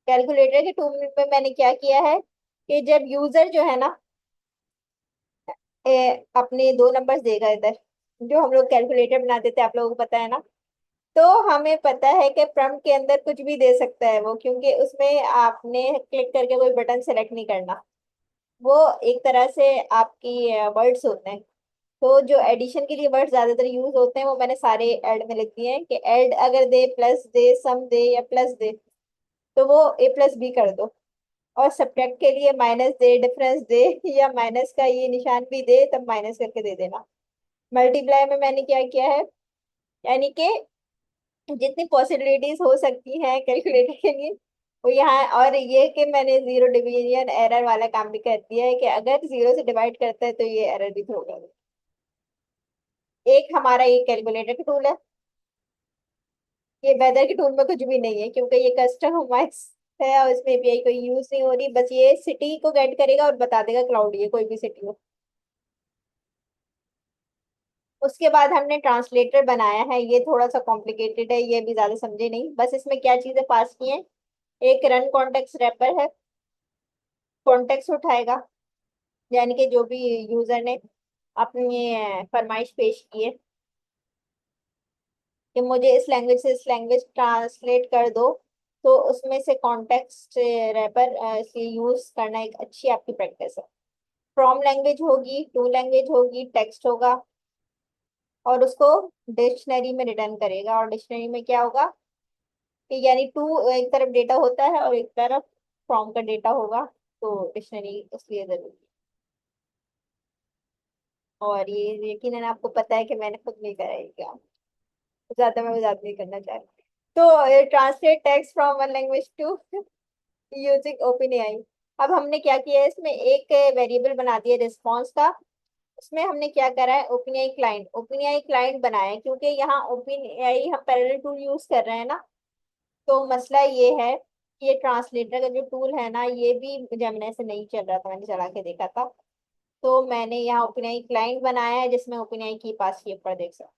कैलकुलेटर के टूल में मैंने क्या किया है कि जब यूजर जो है ना अपने दो नंबर्स देगा इधर, जो हम लोग कैलकुलेटर बनाते थे, आप लोगों को पता है ना। तो हमें पता है कि प्रॉम्प्ट के अंदर कुछ भी दे सकता है वो, क्योंकि उसमें आपने क्लिक करके कोई बटन सेलेक्ट नहीं करना। वो एक तरह से आपकी वर्ड्स होते हैं। तो जो एडिशन के लिए वर्ड ज्यादातर यूज होते हैं वो मैंने सारे ऐड में लिख दिए हैं, कि ऐड अगर दे, प्लस दे, सम दे या प्लस दे, तो वो ए प्लस बी कर दो। और सब्ट्रैक्ट के लिए माइनस दे, डिफरेंस दे या माइनस का ये निशान भी दे, तब माइनस करके दे देना। मल्टीप्लाई में मैंने क्या किया है, यानी कि जितनी पॉसिबिलिटीज हो सकती हैं कैलकुलेटर के लिए वो यहाँ। और ये कि मैंने जीरो डिवीजन एरर वाला काम भी कर दिया है, कि अगर जीरो से डिवाइड करता है तो ये एरर भी थ्रो कर। एक हमारा ये कैलकुलेटर का टूल है। ये वेदर के टूल में कुछ भी नहीं है, क्योंकि ये कस्टमाइज है और इसमें एपीआई कोई यूज नहीं हो रही। बस ये सिटी को गेट करेगा और बता देगा क्लाउडी है, कोई भी सिटी हो। उसके बाद हमने ट्रांसलेटर बनाया है, ये थोड़ा सा कॉम्प्लिकेटेड है, ये भी ज्यादा समझे नहीं। बस इसमें क्या चीजें पास की हैं, एक रन कॉन्टेक्स्ट रैपर है। कॉन्टेक्स्ट उठाएगा, यानी कि जो भी यूजर ने अपनी फरमाइश पेश की है कि मुझे इस लैंग्वेज से इस लैंग्वेज ट्रांसलेट कर दो, तो उसमें से कॉन्टेक्स्ट रैपर से यूज करना एक अच्छी आपकी प्रैक्टिस है। फ्रॉम लैंग्वेज होगी, टू लैंग्वेज होगी, टेक्स्ट होगा, और उसको डिक्शनरी में रिटर्न करेगा। और डिक्शनरी में क्या होगा कि यानी टू एक तरफ डेटा होता है और एक तरफ फ्रॉम का डेटा होगा। तो डिक्शनरी इसलिए जरूरी है। और ये यकीनन आपको पता है कि मैंने खुद नहीं करा है ये काम, ज्यादा मैं मजाक नहीं करना चाह रही। तो translate text from one language to using OpenAI. अब हमने क्या किया है, इसमें एक वेरिएबल बना दिया रिस्पॉन्स का। उसमें हमने क्या करा है, ओपन एआई क्लाइंट बनाया है, क्योंकि यहाँ ओपन एआई हम पैरेलल टूल यूज कर रहे हैं ना। तो मसला ये है कि ये ट्रांसलेटर का जो टूल है ना, ये भी जेमिनी से नहीं चल रहा था, मैंने चला के देखा था। तो मैंने यहाँ ओपन एआई क्लाइंट बनाया है, जिसमें ओपन एआई की पास ये ऊपर देख सकते हैं।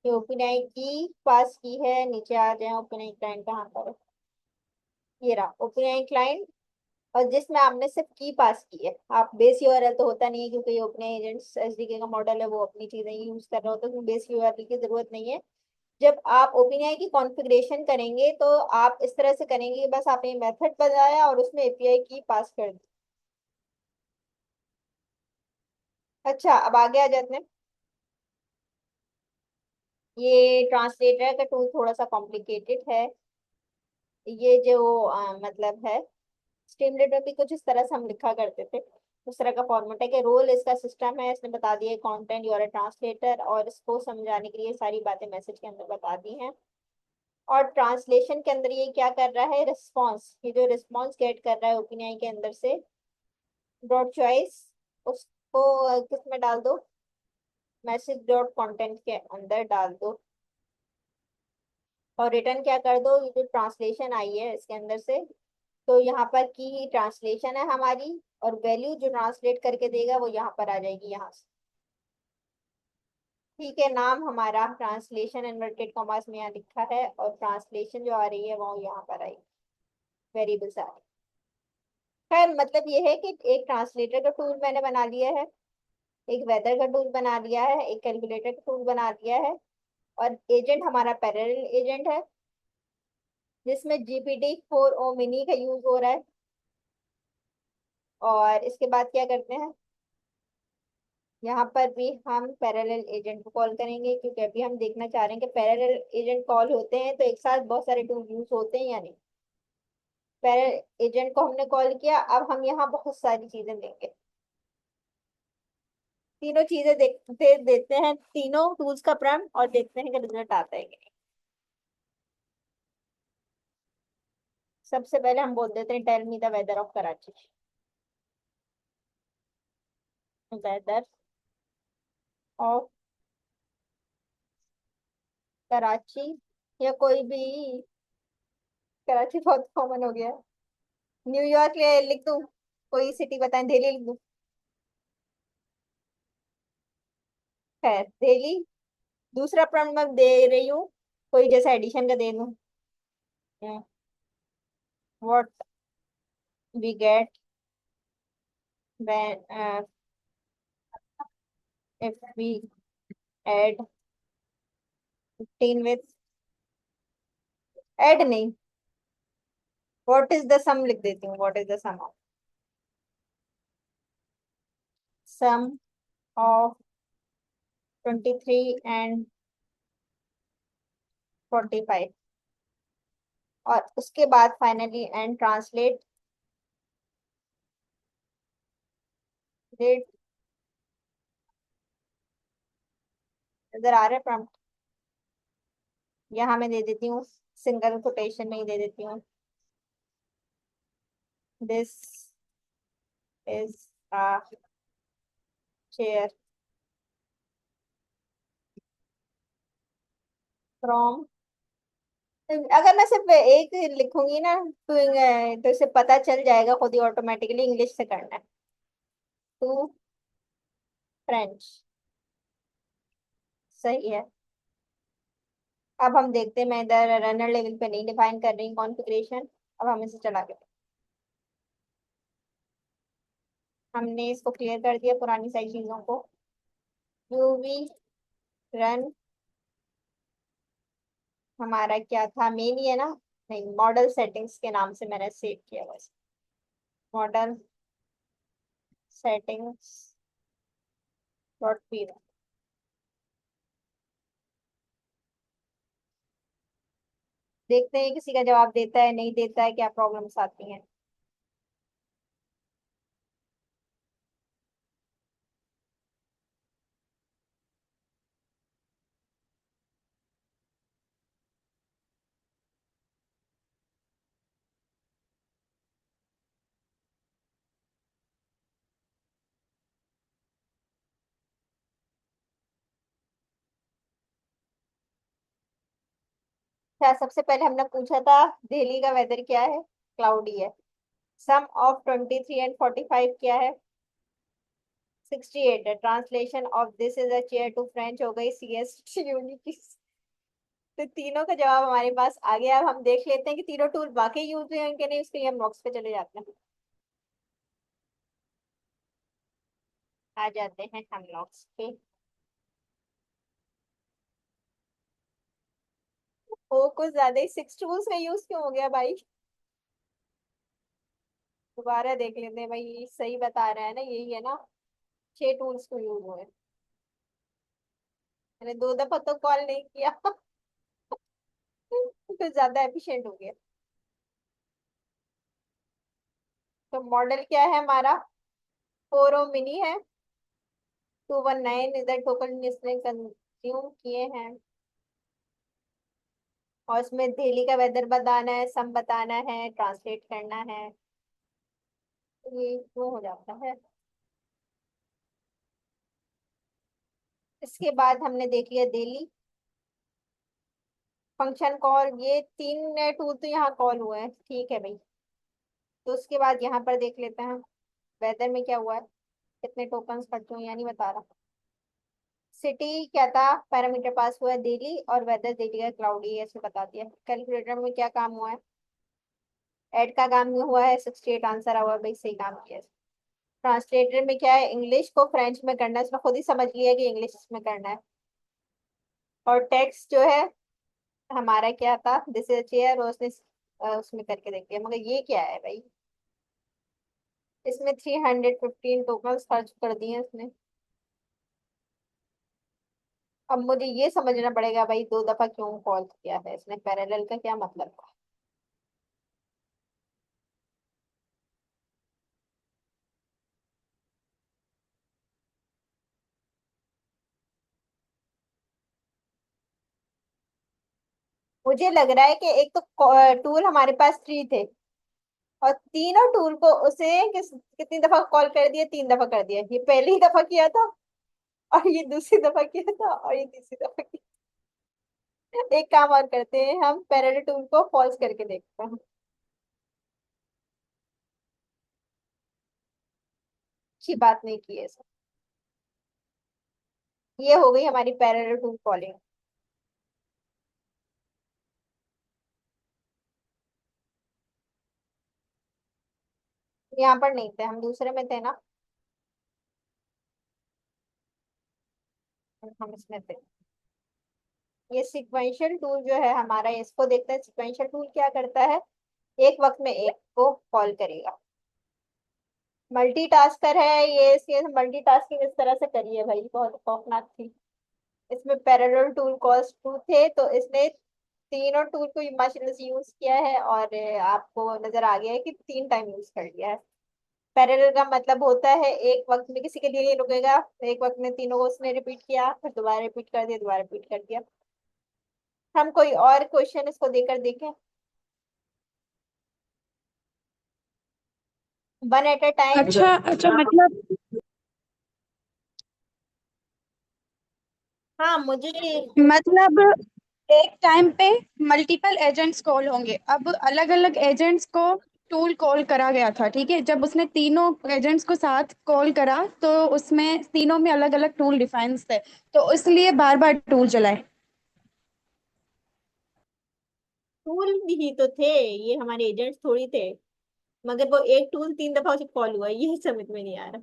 ओपन एआई की पास की है, नीचे आ जाए ओपन एआई क्लाइंट कहाँ पर है। ये रहा ओपन एआई क्लाइंट। और जिसमें आपने सिर्फ की पास की है, आप बेस यूआरएल तो होता नहीं है, क्योंकि ये ओपन एजेंट्स एसडीके का मॉडल है, वो अपनी चीजें यूज कर रहा होता है, तो बेस यूआरएल की जरूरत नहीं है। जब आप ओपन की कॉन्फ़िगरेशन करेंगे तो आप इस तरह से करेंगे कि बस आपने मेथड बनाया और उसमें एपीआई की पास कर दी। अच्छा, अब आगे आ जाते हैं। ये ट्रांसलेटर का टूल थोड़ा सा कॉम्प्लिकेटेड है। ये जो मतलब है, स्ट्रीमलीड में भी कुछ इस तरह से हम लिखा करते थे। उस तरह का फॉर्मेट है कि रोल इसका सिस्टम है, इसने बता दिया कंटेंट यूर ट्रांसलेटर, और इसको समझाने के लिए सारी बातें मैसेज के अंदर बता दी हैं। और ट्रांसलेशन के अंदर ये क्या कर रहा है, रिस्पॉन्स, ये जो रिस्पॉन्स गेट कर रहा है ओपनएआई के अंदर से, डॉट चॉइस, उसको किस में डाल दो, मैसेज डॉट कंटेंट के अंदर डाल दो। और रिटर्न क्या कर दो, ये जो ट्रांसलेशन आई है इसके अंदर से, तो यहाँ पर की ट्रांसलेशन है हमारी, और वैल्यू जो ट्रांसलेट करके देगा वो यहाँ पर आ जाएगी यहाँ से। ठीक है, नाम हमारा ट्रांसलेशन इन्वर्टेड कॉमास में यहाँ लिखा है, और ट्रांसलेशन जो आ रही है वो यहाँ पर आई, वेरिएबल्स आ रही। खैर मतलब ये है कि एक ट्रांसलेटर का टूल मैंने बना लिया है, एक वेदर का टूल बना लिया है, एक कैलकुलेटर का टूल बना लिया है। और एजेंट हमारा पैरेलल एजेंट है, जिसमें GPT-4o मिनी का यूज हो रहा है। और इसके बाद क्या करते हैं, यहाँ पर भी हम पैरेलल एजेंट को कॉल करेंगे, क्योंकि अभी हम देखना चाह रहे हैं कि पैरेलल एजेंट कॉल होते हैं तो एक साथ बहुत सारे टूल यूज होते हैं या नहीं। पैरेलल एजेंट को हमने कॉल किया, अब हम यहाँ बहुत सारी चीजें देंगे। तीनों चीजें देखते देते हैं, तीनों टूल्स का प्रॉम्प्ट, और देखते हैं कि रिजल्ट आता है कि नहीं। सबसे पहले हम बोल देते हैं tell me the weather of Karachi. Weather of Karachi, या कोई भी, कराची बहुत कॉमन हो गया है। न्यूयॉर्क लिख दूं, कोई सिटी बताएं, दिल्ली लिख दूं? खैर दिल्ली। दूसरा प्रॉम्प्ट मैं दे रही हूँ, कोई जैसा एडिशन का दे दूं। What we get when if we add 15 with, add नहीं, व्हाट इज द सम लिख देती हूँ, what is the sum of 23 and 45, और उसके बाद फाइनली एंड ट्रांसलेट डेट। नजर आ रहा है प्रॉम्प्ट? यहाँ मैं दे देती हूँ, सिंगल कोटेशन में ही दे देती हूँ, this is a chair from. अगर मैं सिर्फ एक लिखूंगी ना, तो इसे पता चल जाएगा खुद ही, ऑटोमेटिकली इंग्लिश से करना है। टू फ्रेंच, सही है। अब हम देखते हैं, मैं इधर रनर लेवल पे नहीं डिफाइन कर रही कॉन्फ़िगरेशन। अब हम इसे चला के, हमने इसको क्लियर कर दिया पुरानी सारी चीजों को। यूवी रन, हमारा क्या था, मेन ही है ना? नहीं, मॉडल सेटिंग्स के नाम से मैंने सेव किया बस। Model settings dot P. देखते हैं किसी का जवाब देता है नहीं देता है, क्या प्रॉब्लम्स आती हैं। अच्छा, सबसे पहले हमने पूछा था दिल्ली का वेदर क्या है, क्लाउडी है। सम ऑफ 23 एंड 45 क्या है, 68 है। Translation of this is a chair to French हो गई, सी एस यूनिटी। तो तीनों का जवाब हमारे पास आ गया। अब हम देख लेते हैं कि तीनों टूल वाकई यूज हुए हैं कि नहीं, उसके लिए हम बॉक्स पे चले जाते हैं। आ जाते हैं हम लॉक्स पे। वो कुछ ज्यादा ही 6 टूल्स का यूज क्यों हो गया भाई? दोबारा देख लेते हैं भाई, सही बता रहा है ना, यही है ना? 6 टूल्स को यूज हुए। मैंने 2 दफा तो कॉल नहीं किया। तो ज्यादा एफिशिएंट हो गया। तो मॉडल क्या है हमारा? 4 मिनी है। 219 इधर टोकन इसने कंज्यूम किए हैं, और उसमें दिल्ली का वेदर बताना है, सम बताना है, ट्रांसलेट करना है। तो ये वो हो जाता है। इसके बाद हमने देख लिया दिल्ली फंक्शन कॉल, ये 3 टूल तो यहाँ कॉल हुए हैं, ठीक है भाई। तो उसके बाद यहाँ पर देख लेते हैं वेदर में क्या हुआ है, कितने टोकन्स खर्च हुए, या नहीं बता रहा। सिटी क्या था, पैरामीटर पास हुआ है दिल्ली, और वेदर दिल्ली का क्लाउडी है, ऐसे बता दिया। कैलकुलेटर में क्या काम हुआ है, ऐड का काम हुआ है, 68 आंसर हुआ है भाई, सही काम किया। ट्रांसलेटर में क्या है, इंग्लिश को फ्रेंच में करना है, इसमें खुद ही समझ लिया कि इंग्लिश में करना है। और टेक्स्ट जो है हमारा क्या था, दिस इज चेयर, और उसने उसमें करके देख लिया, मगर ये क्या है भाई? इसमें 315 टोकन्स खर्च कर दिए इसने। अब मुझे ये समझना पड़ेगा भाई, 2 दफा क्यों कॉल किया है इसने, पैरेलल का क्या मतलब था? मुझे लग रहा है कि एक तो टूल हमारे पास 3 थे, और तीनों टूल को उसे कितनी दफा कॉल कर दिया, 3 दफा कर दिया। ये पहली दफा किया था, और ये दूसरी दफा किया था, और ये तीसरी दफा किया। एक काम और करते हैं, हम पैरेलल टूल को फॉल्स करके देखते हैं। अच्छी बात नहीं की है सर। ये हो गई हमारी पैरेलल टूल कॉलिंग। यहाँ पर नहीं थे, हम दूसरे में थे ना, हम इसमें थे। ये सिक्वेंशियल टूल जो है हमारा, इसको देखते हैं। सिक्वेंशियल टूल क्या करता है, एक वक्त में एक को कॉल करेगा। मल्टीटास्कर है ये, इसके मल्टीटास्किंग इस तरह से करी है भाई, बहुत खौफनाक थी। इसमें पैरेलल टूल कॉस्ट 2 थे, तो इसने तीनों टूल को माशाल्लाह यूज किया है, और आपको नजर आ गया है कि 3 टाइम यूज कर लिया है। पैरेलल का मतलब होता है एक वक्त में किसी के लिए नहीं रुकेगा, एक वक्त में तीनों को उसने रिपीट किया, फिर दोबारा रिपीट कर दिया, दोबारा रिपीट कर दिया। हम कोई और क्वेश्चन इसको देकर देखें। One at a time. अच्छा अच्छा, मतलब हाँ मुझे। मतलब एक टाइम पे मल्टीपल एजेंट्स कॉल होंगे। अब अलग अलग एजेंट्स को टूल कॉल करा गया था, ठीक है। जब उसने तीनों एजेंट्स को साथ कॉल करा तो उसमें तीनों में अलग अलग टूल डिफाइंस थे, तो इसलिए बार बार टूल चलाए। टूल भी तो थे, ये हमारे एजेंट्स थोड़ी थे। मगर वो एक टूल 3 दफा उसे कॉल हुआ, ये समझ में नहीं आ रहा।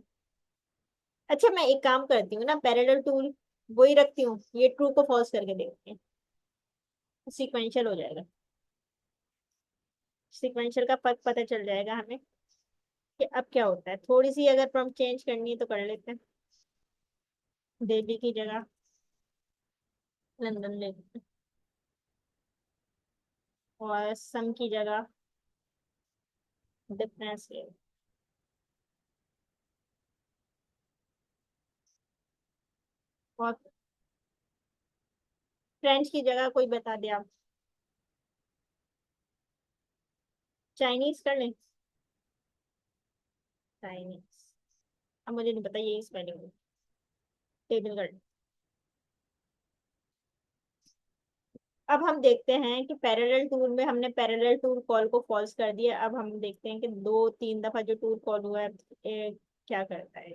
अच्छा मैं एक काम करती हूँ ना, पैरेलल टूल वही रखती हूँ, ये ट्रू को फॉल्स करके देखते हैं, सीक्वेंशियल हो जाएगा। सीक्वेंशियल का फर्क पता चल जाएगा हमें कि अब क्या होता है। थोड़ी सी अगर प्रॉम्प्ट चेंज करनी है तो कर लेते हैं। दिल्ली की जगह लंदन ले लेते हैं, और सम की जगह डिफरेंस ले। और फ्रेंच की जगह कोई बता दे आप। चाइनीज कर लें। चाइनीज। अब मुझे नहीं पता ये स्पेलिंग, टेबल कर लें। अब हम देखते हैं कि पैरेलल टूल में हमने पैरेलल टूल कॉल को फॉल्स कर दिया। अब हम देखते हैं कि 2-3 दफा जो टूल कॉल हुआ है क्या करता है।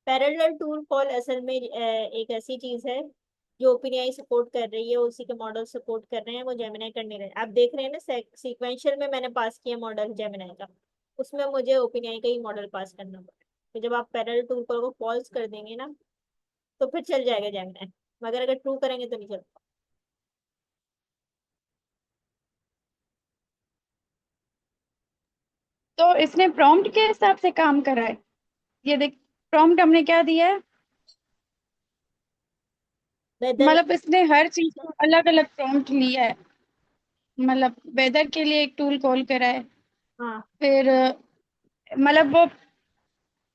पैरेलल टूल कॉल असल में एक ऐसी चीज है जो ओपनएआई सपोर्ट कर रही है, उसी के मॉडल सपोर्ट कर रहे हैं, वो जेमिनाई कर नहीं रहे। आप देख रहे हैं ना, सीक्वेंशियल में मैंने पास किया मॉडल जेमिनाई का, उसमें मुझे ओपनएआई का ही मॉडल पास करना पड़ा। तो जब आप पैरेलल टूल कॉल को फॉल्स कर देंगे ना, तो फिर चल जाएगा जेमिनाई, मगर अगर ट्रू करेंगे तो नहीं चलता। तो इसने प्रॉम्प्ट के हिसाब से काम करा है। ये देख, प्रॉम्प्ट हमने क्या दिया है, वेदर। मतलब इसने हर चीज को अलग अलग प्रॉम्प्ट लिया है। मतलब वेदर के लिए एक टूल कॉल करा है, हाँ। फिर मतलब वो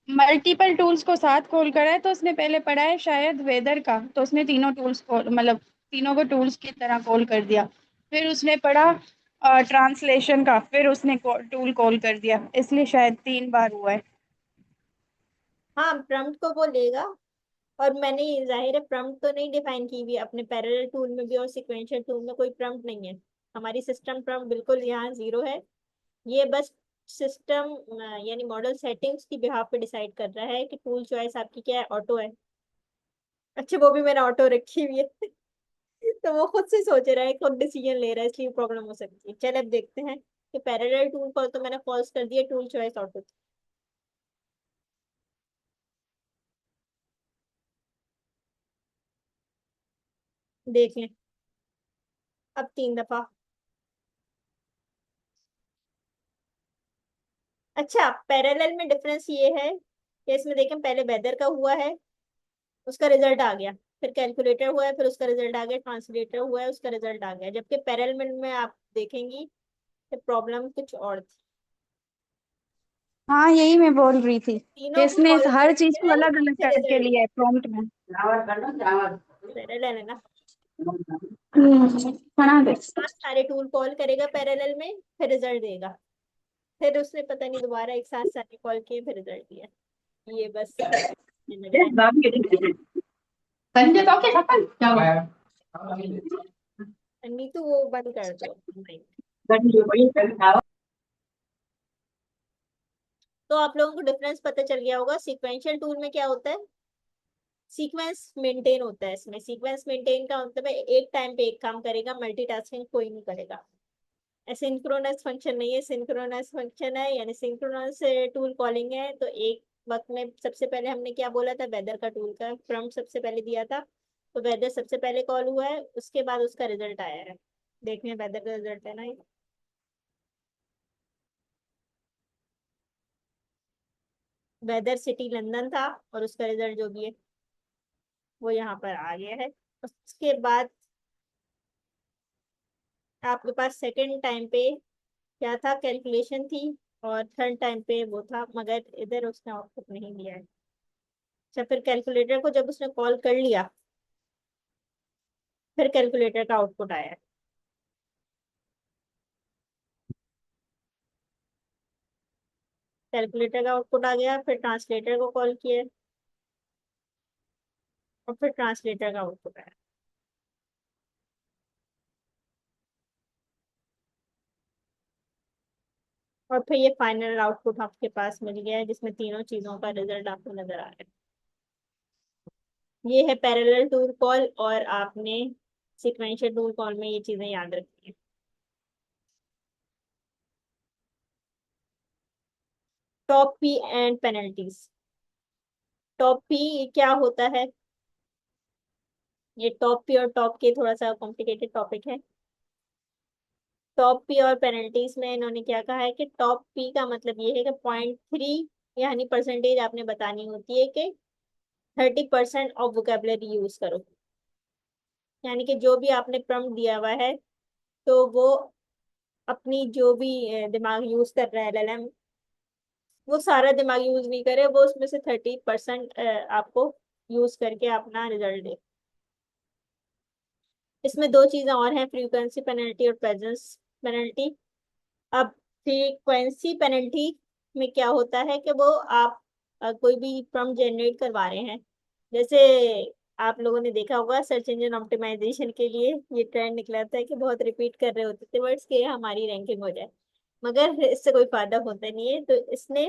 मल्टीपल टूल्स को साथ कॉल करा है, तो उसने पहले पढ़ा है शायद वेदर का, तो उसने तीनों टूल्स को मतलब तीनों को टूल्स की तरह कॉल कर दिया। फिर उसने पढ़ा ट्रांसलेशन का, फिर उसने टूल कॉल कर दिया, इसलिए शायद 3 बार हुआ है। हाँ प्रम्प्ट को वो लेगा। और मैंने जाहिर है प्रम्प्ट तो नहीं डिफाइन की हुई अपने पैरेलल टूल में भी, और सिक्वेंशियल टूल में कोई प्रम्प्ट नहीं है। हमारी सिस्टम प्रम्प्ट बिल्कुल यहाँ 0 है। ये बस सिस्टम यानी मॉडल सेटिंग्स की बिहाफ पे डिसाइड कर रहा है कि टूल चॉइस आपकी क्या है, ऑटो है। अच्छा वो भी मैंने ऑटो रखी हुई है। तो वो खुद से सोच रहा है, खुद डिसीजन ले रहा है, इसलिए प्रॉब्लम हो सकती है। चल अब देखते हैं कि पैरेलल टूल पर तो मैंने फॉल्स कर दिया, टूल चॉइस ऑटो। देख लें अब 3 दफा। अच्छा पैरेलल में डिफरेंस ये है कि इसमें देखें पहले वेदर का हुआ है, उसका रिजल्ट आ गया, फिर कैलकुलेटर हुआ है, फिर उसका रिजल्ट आ गया, ट्रांसलेटर हुआ है, उसका रिजल्ट आ गया। जबकि पैरेलल में आप देखेंगी कि प्रॉब्लम कुछ और थी। हाँ, यही मैं बोल रही थी कि तीनों को इसने कॉल हर चीज को करेंगे अलग अलग फिर करके रिजल्ट। लिया है प्रॉम्प्ट में। पैरेलल है ना। बना दे। सारे टूल कॉल करेगा पैरेलल में, फिर रिजल्ट देगा। फिर उसने पता नहीं दोबारा एक साथ सारे कॉल किए फिर रिजल्ट दिया। ये बस मुझे लग रहा है। संजय तो क्या सकल क्या हुआ है? नीतू वो बंद कर दो। तो आप लोगों को डिफरेंस पता चल गया होगा। सीक्वेंशियल टूल में क्या होता है, सीक्वेंस मेंटेन होता है। इसमें सीक्वेंस मेंटेन का मतलब है एक टाइम पे एक काम करेगा, मल्टीटास्किंग कोई नहीं करेगा। सिंक्रोनस फंक्शन नहीं है, सिंक्रोनस फंक्शन है यानी सिंक्रोनस टूल कॉलिंग है। तो एक वक्त में सबसे पहले हमने क्या बोला था, वेदर का टूल का प्रॉम्प्ट सबसे पहले दिया था। तो वेदर सबसे पहले कॉल हुआ है, उसके बाद उसका रिजल्ट आया है। देखने वेदर का रिजल्ट है ना ये। वेदर सिटी लंदन था और उसका रिजल्ट जो भी है वो यहाँ पर आ गया है। उसके बाद आपके पास सेकंड टाइम पे क्या था, कैलकुलेशन थी। और थर्ड टाइम पे वो था, मगर इधर उसने आउटपुट नहीं दिया है। अच्छा, फिर कैलकुलेटर को जब उसने कॉल कर लिया, फिर कैलकुलेटर का आउटपुट आया है। कैलकुलेटर का आउटपुट आ गया, फिर ट्रांसलेटर को कॉल किया और फिर ट्रांसलेटर का आउटपुट आया। और फिर ये फाइनल आउटपुट आपके पास मिल गया है, जिसमें तीनों चीजों का रिजल्ट आपको नजर आ रहा है। ये है पैरेलल टूल कॉल, और आपने सीक्वेंशियल टूल कॉल में ये चीजें याद रखनी है। Top P and penalties. Top P क्या होता है, ये टॉप पी और टॉप के थोड़ा सा कॉम्प्लिकेटेड टॉपिक है। टॉप पी और पेनल्टीज में इन्होंने क्या कहा है कि टॉप पी का मतलब ये है कि 0.3 यानी परसेंटेज आपने बतानी होती है कि 30% ऑफ वोकेबलरी यूज करो। यानी कि जो भी आपने प्रॉम्प्ट दिया हुआ है, तो वो अपनी जो भी दिमाग यूज कर रहा है एलएलएम, वो सारा दिमाग यूज नहीं करे, वो उसमें से 30% आपको यूज करके अपना रिजल्ट दे। इसमें दो चीजें और हैं, फ्रीक्वेंसी पेनल्टी और प्रेजेंस पेनल्टी। अब फ्रीक्वेंसी पेनल्टी में क्या होता है कि वो आप कोई भी प्रॉम्प्ट जनरेट करवा रहे हैं। जैसे आप लोगों ने देखा होगा सर्च इंजन ऑप्टिमाइजेशन के लिए ये ट्रेंड निकला था कि बहुत रिपीट कर रहे होते थे वर्ड्स के हमारी रैंकिंग हो जाए, मगर इससे कोई फायदा होता नहीं है। तो इसने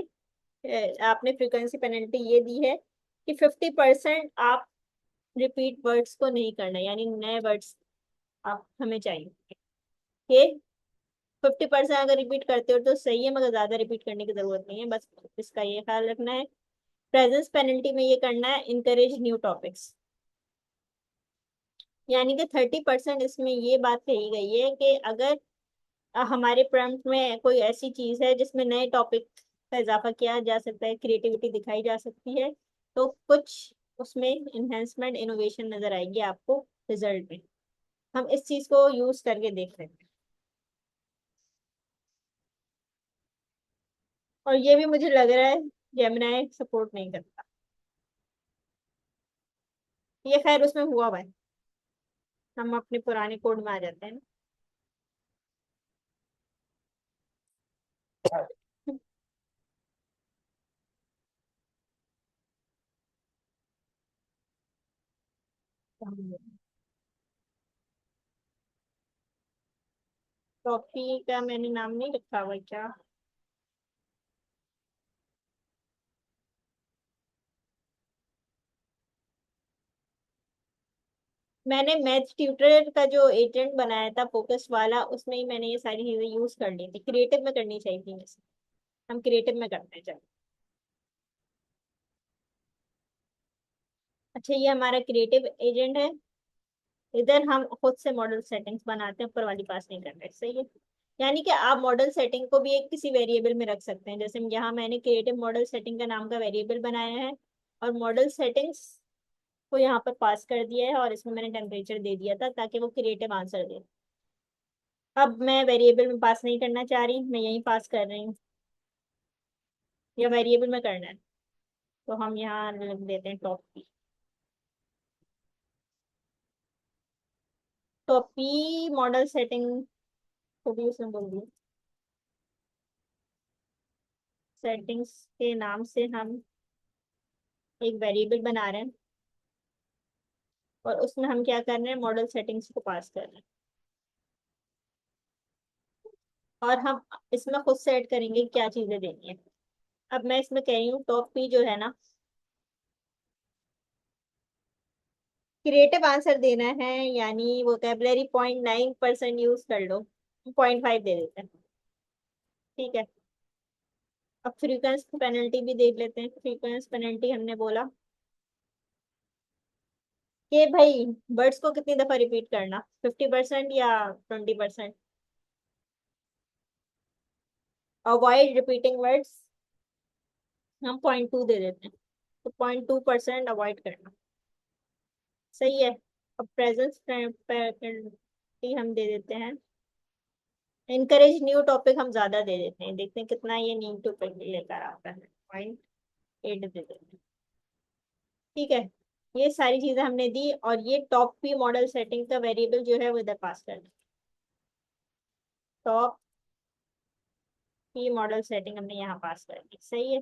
आपने फ्रीक्वेंसी पेनल्टी ये दी है कि 50% आप रिपीट वर्ड्स को नहीं करना, यानी नए वर्ड्स आप हमें चाहिए कि 50% अगर रिपीट करते हो तो सही है, मगर ज्यादा रिपीट करने की जरूरत नहीं है, बस इसका ये ख्याल रखना है। प्रेजेंस पेनल्टी में ये करना है, इनकरेज न्यू टॉपिक्स। यानी कि 30% इसमें ये बात कही गई है कि अगर हमारे प्रॉम्प्ट में कोई ऐसी चीज है जिसमें नए टॉपिक का इजाफा किया जा सकता है, क्रिएटिविटी दिखाई जा सकती है, तो कुछ उसमें इन्हेंसमेंट इनोवेशन नजर आएगी आपको रिजल्ट में। हम इस चीज को यूज करके देख रहे हैं। और ये भी मुझे लग रहा है जेमिनाई सपोर्ट नहीं करता। ये खैर उसमें हुआ हुआ है, हम अपने पुराने कोड में आ जाते हैं ना। टॉफी का मैंने नाम नहीं रखा हुआ क्या। मैंने मैथ ट्यूटर का जो एजेंट बनाया था फोकस वाला, उसमें ही मैंने ये सारी चीजें यूज कर ली थी। क्रिएटिव में करनी चाहिए थी वैसे, हम क्रिएटिव में करते हैं। चलो, अच्छा ये हमारा क्रिएटिव एजेंट है। इधर हम खुद से मॉडल सेटिंग्स बनाते हैं, ऊपर वाली पास नहीं कर रहे, सही है। यानी कि आप मॉडल सेटिंग को भी एक किसी वेरिएबल में रख सकते हैं। जैसे यहाँ मैंने क्रिएटिव मॉडल सेटिंग का नाम का वेरिएबल बनाया है, और मॉडल सेटिंग्स को यहाँ पर पास कर दिया है, और इसमें मैंने टेम्परेचर दे दिया था ताकि वो क्रिएटिव आंसर दे। अब मैं वेरिएबल में पास नहीं करना चाह रही, मैं यहीं पास कर रही हूँ। या वेरिएबल में करना है? तो हम यहाँ लिख देते हैं top P. Top P model setting को भी उसने बोल दिया। सेटिंग्स के नाम से हम एक वेरिएबल बना रहे हैं और उसमें हम क्या कर रहे हैं, मॉडल सेटिंग्स को पास कर रहे हैं। और हम इसमें खुद सेट करेंगे क्या चीजें देनी है। अब मैं इसमें कह रही हूँ टॉप पी जो है ना, क्रिएटिव आंसर देना है, यानी वोकेबलरी 0.9% यूज कर लो, 0.5 दे देते हैं। ठीक है। अब फ्रीक्वेंस पेनल्टी भी देख लेते हैं। फ्रीक्वेंस पेनल्टी हमने बोला कि भाई वर्ड्स को कितनी दफा रिपीट करना, 50% या 20%। अवॉइड रिपीटिंग वर्ड्स हम 0.2 दे देते हैं, तो 0.2% अवॉइड करना। सही है। अब प्रेजेंस पेनल्टी हम दे देते हैं, इनकरेज न्यू टॉपिक हम ज्यादा दे देते हैं, देखते हैं कितना ये न्यू टॉपिक लेकर आता है, 0.8 दे देते हैं। ठीक है। ये सारी चीजें हमने दी और ये टॉप पी मॉडल सेटिंग का वेरिएबल जो है वो इधर पास कर दिया। टॉप पी मॉडल सेटिंग हमने यहाँ पास कर दी। सही है।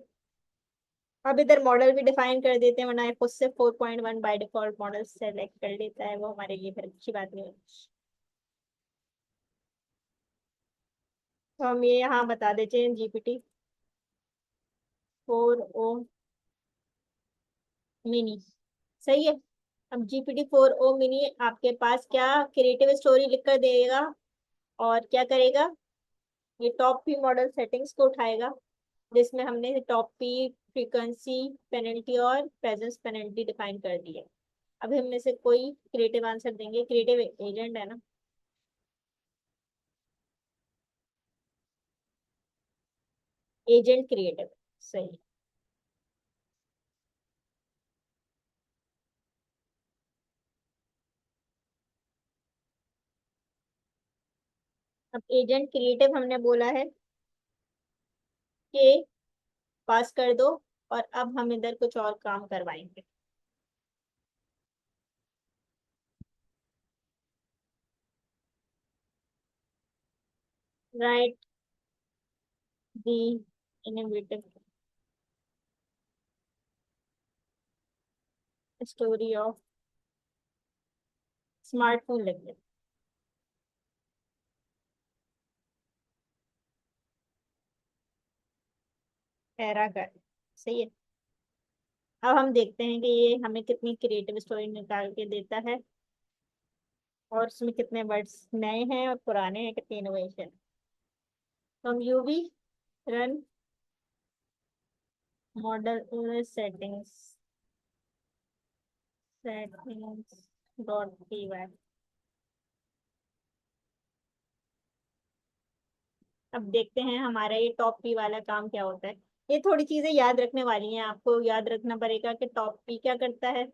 अब इधर मॉडल भी डिफाइन कर देते हैं, वरना ये खुद से 4.1 बाय डिफॉल्ट मॉडल सेलेक्ट कर लेता है, वो हमारे लिए फिर अच्छी बात नहीं होती। तो हम ये यहाँ बता देते हैं जीपीटी 4o मिनी। सही है। अब जीपीटी 4o मिनी आपके पास क्या क्रिएटिव स्टोरी लिख कर देगा और क्या करेगा, ये टॉप पी मॉडल सेटिंग्स को उठाएगा, जिसमें हमने टॉप पी, फ्रीक्वेंसी पेनल्टी और प्रेजेंस पेनल्टी डिफाइन कर दी है। अभी हम में से कोई क्रिएटिव आंसर देंगे, क्रिएटिव एजेंट है ना। Agent creative. सही। अब एजेंट क्रिएटिव हमने बोला है कि पास कर दो, और अब हम इधर कुछ और काम करवाएंगे। Right the innovative story of smartphone लिख दे, पैरा कर। सही है। अब हम देखते हैं कि ये हमें कितनी क्रिएटिव स्टोरी निकाल के देता है, और उसमें कितने वर्ड्स नए हैं और पुराने हैं, कितनी इनोवेशन। तो हम UV run model settings settings dot P Y. अब देखते हैं हमारा ये टॉप पी वाला काम क्या होता है। ये थोड़ी चीजें याद रखने वाली हैं, आपको याद रखना पड़ेगा कि टॉप पी क्या करता है।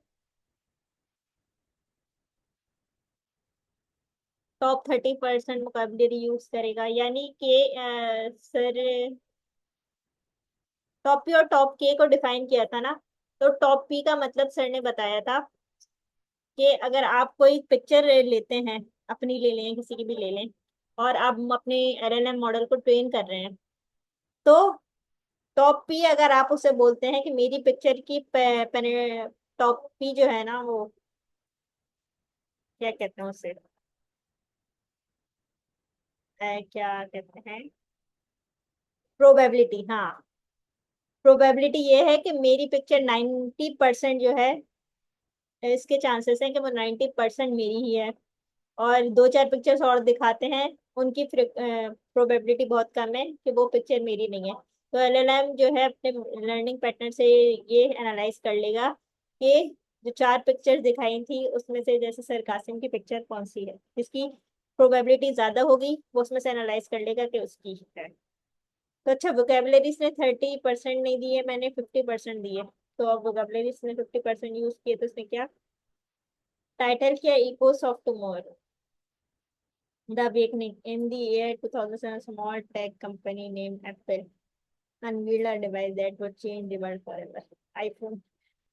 टॉप 30% वोकैबुलरी यूज करेगा, यानी कि सर टॉप पी और टॉप के को डिफाइन किया था ना। तो टॉप पी का मतलब सर ने बताया था कि अगर आप कोई पिक्चर लेते हैं, अपनी ले लें, किसी की भी ले लें, और आप अपने एलएलएम मॉडल को ट्रेन कर रहे हैं, तो टॉप पी अगर आप उसे बोलते हैं कि मेरी पिक्चर की टॉप पी जो है ना, वो क्या कहते हैं उसे, क्या कहते हैं, प्रोबेबिलिटी। हाँ, प्रोबेबिलिटी ये है कि मेरी पिक्चर 90% जो है, इसके चांसेस हैं कि वो 90% मेरी ही है, और दो चार पिक्चर्स और दिखाते हैं, उनकी प्रोबेबिलिटी बहुत कम है कि वो पिक्चर मेरी नहीं है। तो एलएलएम जो है अपने लर्निंग पैटर्न से ये एनालाइज कर लेगा कि जो चार पिक्चर्स दिखाई थी उसमें से जैसे सर कासिम की पिक्चर कौन सी है, जिसकी प्रोबेबिलिटी ज्यादा होगी वो उसमें से एनालाइज कर लेगा कि उसकी है। तो अच्छा, वोकेबलरीज ने 30% नहीं दी है, मैंने 50% दी है। तो अब वोकेबलरीज ने 50% यूज किए, तो उसने क्या टाइटल किया, Eeco of tomorrow, The Awakening in the year 2007, a small tech company named Apple unveiled a device that would change the world forever. IPhone.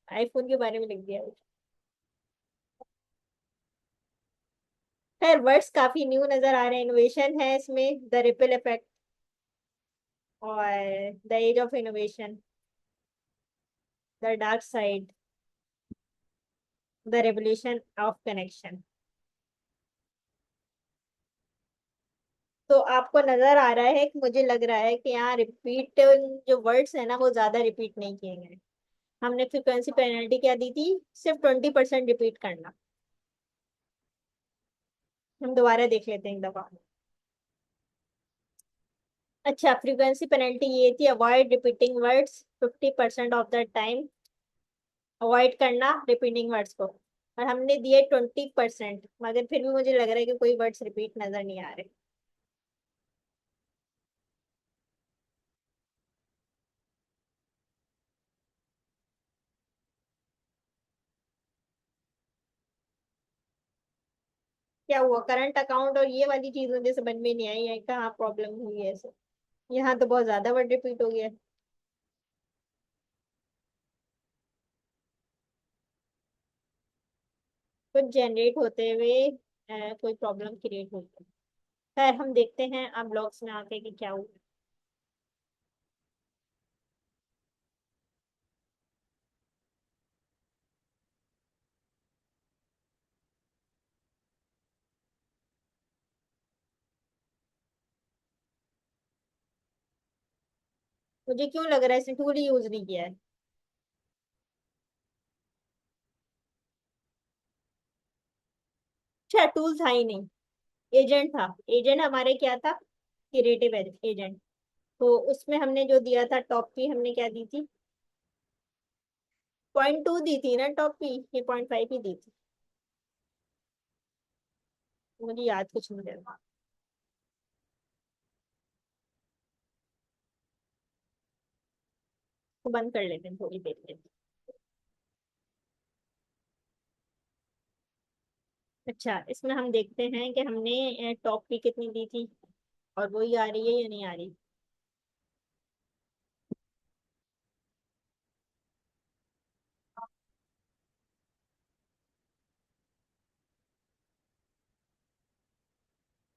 IPhone के बारे में लिख दिया। खैर वर्ड्स काफी न्यू नजर आ रहे हैं। इनोवेशन है इसमें, द रिपल इफेक्ट और the edge of innovation, the dark side, the revolution of connection. तो आपको नजर आ रहा है कि मुझे लग रहा है कि यहाँ रिपीट जो वर्ड्स है ना वो ज्यादा रिपीट नहीं किए गए। हमने फ्रीक्वेंसी पेनल्टी क्या दी थी, सिर्फ 20% रिपीट करना। हम दोबारा देख लेते हैं एक दफा। अच्छा, फ्रीक्वेंसी पेनल्टी ये थी, avoid repeating words 50% of the time. Avoid करना रिपीटिंग वर्ड्स को। और हमने दिए 20%, मगर फिर भी मुझे लग रहा है कि कोई वर्ड्स रिपीट नजर नहीं आ रहे। क्या हुआ, करंट अकाउंट और ये वाली चीज मुझे समझ में नहीं आई है, कहाँ प्रॉब्लम हुई है ऐसे। यहाँ तो बहुत ज्यादा वर्ड रिपीट हो गया। कुछ जनरेट होते हुए कोई प्रॉब्लम क्रिएट हुई है। खैर हम देखते हैं अब लॉग्स में आके कि क्या हुआ। मुझे क्यों लग रहा है इसने टूल यूज नहीं किया है। अच्छा, टूल था ही नहीं, एजेंट था। एजेंट हमारे क्या था, क्रिएटिव एजेंट। तो उसमें हमने जो दिया था टॉप की, हमने क्या दी थी, 0.2 दी थी ना टॉप की, ये 0.5 ही दी थी। मुझे याद कुछ नहीं रहता। तो बंद कर लेते हैं थोड़ी देर के लिए। अच्छा, इसमें हम देखते हैं कि हमने टॉप की कितनी दी थी और वही आ रही है या नहीं आ रही।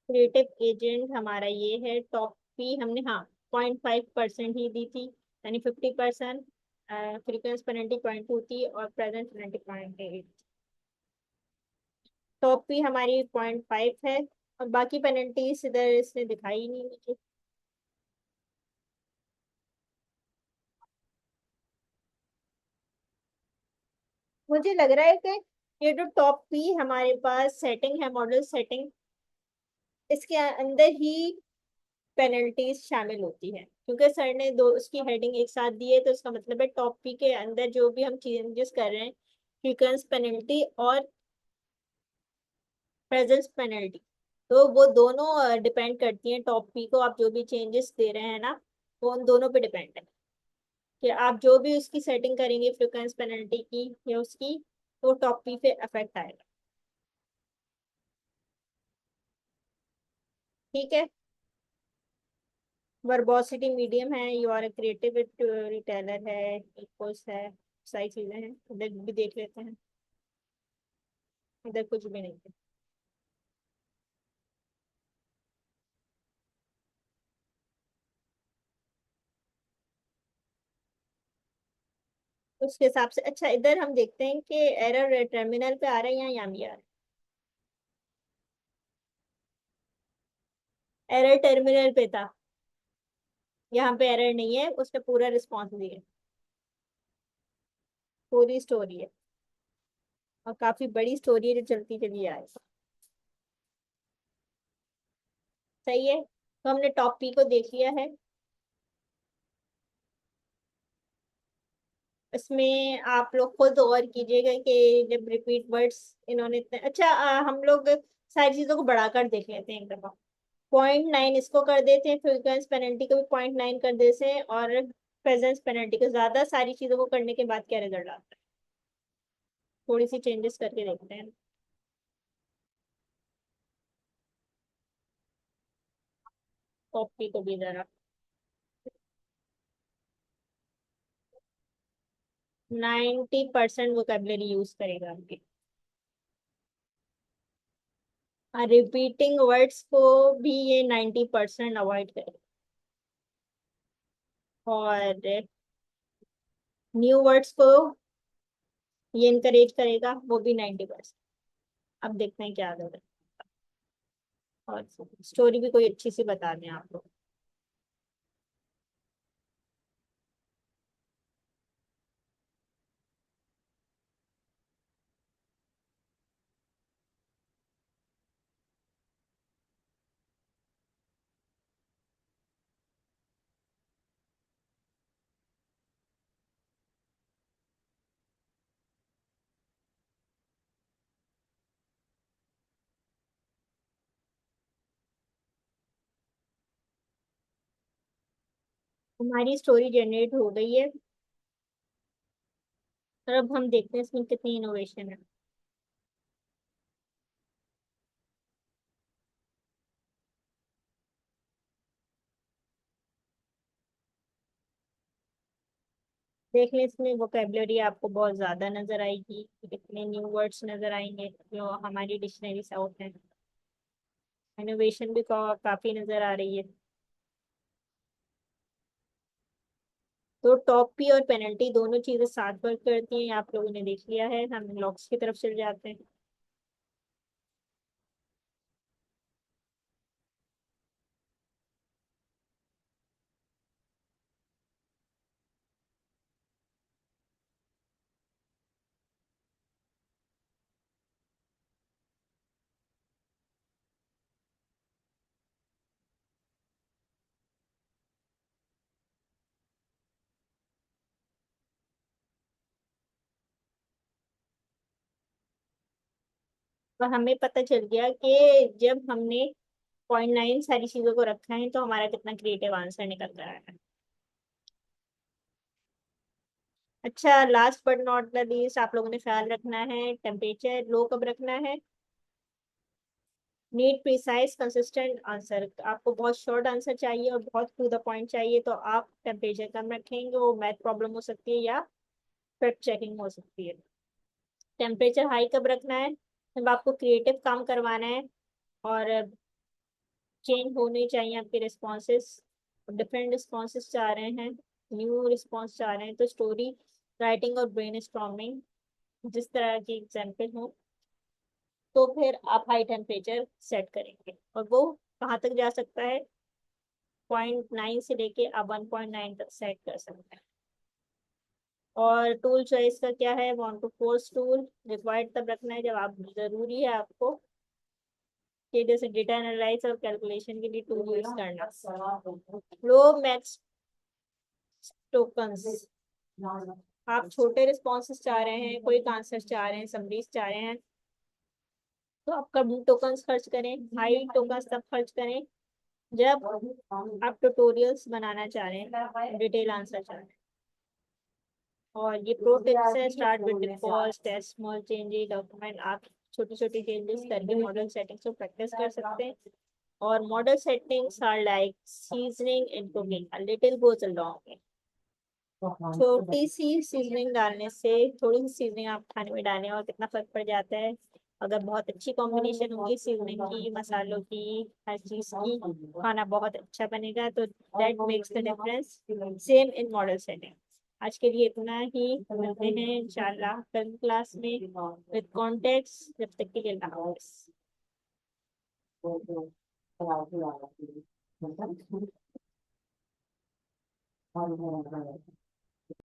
क्रिएटिव एजेंट हमारा ये है, टॉप फी हमने हाँ 0.5% ही दी थी, यानी 50%। फ्रीक्वेंस पेनल्टी 0.2 थी और प्रेजेंट पेनल्टी 0.8। टॉप फी हमारी 0.5 है और बाकी पेनल्टीज इधर इसने दिखाई ही नहीं मुझे। मुझे लग रहा है कि ये जो टॉप फी हमारे पास सेटिंग है, मॉडल सेटिंग, इसके अंदर ही पेनल्टीज शामिल होती है, क्योंकि सर ने दो उसकी हेडिंग एक साथ दी है, तो इसका मतलब है टॉप पी के अंदर जो भी हम चेंजेस कर रहे हैं, फ्रीक्वेंस पेनल्टी और प्रेजेंस पेनल्टी, तो वो दोनों डिपेंड करती हैं। टॉप पी को आप जो भी चेंजेस दे रहे हैं ना, वो उन दोनों पे डिपेंड है कि आप जो भी उसकी सेटिंग करेंगे फ्रीक्वेंस पेनल्टी की या उसकी, तो टॉप पी पे अफेक्ट आएगा। ठीक है। वर्बोसिटी मीडियम है, यू आर क्रिएटिव रिटेलर है, इक्वल्स है, सारी चीजें हैं। इधर भी देख लेते हैं, इधर कुछ भी नहीं है। उसके हिसाब से अच्छा, इधर हम देखते हैं कि एरर टर्मिनल पे आ रहा है या यहाँ भी आ रहा है। एरर टर्मिनल पे था, यहाँ पे एरर नहीं है, उसने पूरा रिस्पॉन्स दिया। पूरी स्टोरी है और काफी बड़ी स्टोरी है जो चलती चली आ रही है। सही है, तो हमने टॉप पी को देख लिया है। इसमें आप लोग खुद गौर कीजिएगा कि जब रिपीट वर्ड्स इन्होंने इतने अच्छा हम लोग सारी चीजों को बढ़ाकर देख लेते हैं एक दफा। 0.9 इसको कर देते हैं, फ्रीक्वेंस पेनल्टी को भी 0.9 कर देते हैं और प्रेजेंस पेनल्टी को ज्यादा, सारी चीजों को करने के बाद क्या रिजल्ट आता है। थोड़ी सी चेंजेस करके देखते हैं। कॉपी को भी जरा 90% वोकेबलरी यूज करेगा आपके। रिपीटिंग वर्ड्स को भी ये 90% अवॉइड करेगा, और न्यू वर्ड्स को ये इनकरेज करेगा, वो भी 90%। अब देखते हैं क्या होगा। और स्टोरी भी कोई अच्छी सी बता दें आप लोग। हमारी स्टोरी जनरेट हो गई है, और अब हम देखते हैं इसमें कितनी इनोवेशन है। देखने इसमें वोकेबलरी आपको बहुत ज्यादा नजर आएगी, कितने न्यू वर्ड्स नजर आएंगे जो हमारी डिक्शनरी से आउट है। इनोवेशन भी काफी नजर आ रही है। तो टॉप पी और पेनल्टी दोनों चीजें साथ वर्क करती हैं, आप लोगों ने देख लिया है। हम लॉक्स की तरफ चले जाते हैं। और हमें पता चल गया कि जब हमने 0.9 सारी चीजों को रखा है तो हमारा कितना क्रिएटिव आंसर निकल रहा है। अच्छा, last but not the least, आप लोगों ने ख्याल रखना है टेम्परेचर लो कब रखना है। नीड प्रिसाइज कंसिस्टेंट आंसर, आपको बहुत शॉर्ट आंसर चाहिए और बहुत टू द पॉइंट चाहिए तो आप टेम्परेचर कम रखेंगे, वो मैथ प्रॉब्लम हो सकती है या फैक्ट चेकिंग हो सकती है। टेम्परेचर हाई कब रखना है, जब आपको क्रिएटिव काम करवाना है और चेंज होने चाहिए आपके रिस्पॉन्सेस, डिफरेंट रिस्पॉन्सेस चाह रहे हैं, न्यू रिस्पॉन्स चाह रहे हैं, तो स्टोरी राइटिंग और ब्रेन स्टॉर्मिंग जिस तरह की एग्जाम्पल हो, तो फिर आप हाई टेम्परेचर सेट करेंगे, और वो कहाँ तक जा सकता है, 0.9 से लेके आप 1.9 तक सेट कर सकते हैं। और टूल चॉइस का क्या है, want to force tool required तब रखना है जब आप जरूरी है आपको कि जैसे डेटा एनालाइज और कैलकुलेशन के लिए टूल यूज करना। लो मैक्स टोकन्स, आप छोटे रिस्पॉन्सेस चाह रहे हैं, कोई आंसर चाह रहे हैं, समरीज चाह रहे हैं, तो आप कम टोकन्स खर्च करें। हाई टोकन्स तब खर्च करें जब आप ट्यूटोरियल्स बनाना चाह रहे हैं, डिटेल आंसर चाह रहे हैं। और ये प्रो टिप्स है, start with the first test small changes document, आप छोटी छोटी चेंजेस करके मॉडल सेटिंग्स को प्रैक्टिस कर सकते हैं। और model settings are like seasoning in cooking, a little goes a long way. छोटी सी सीजनिंग डालने से, थोड़ी सी सीजनिंग आप खाने में डालें और कितना फर्क पड़ जाता है। अगर बहुत अच्छी कॉम्बिनेशन होगी सीजनिंग की, मसालों की, हर चीज की, खाना बहुत अच्छा बनेगा, तो that makes the difference. Same in model setting. आज के लिए इतना ही, मिलते हैं इंशाल्लाह कल क्लास में विद कॉन्टेक्स्ट। जब तक के लिए अल्लाह हाफिज़।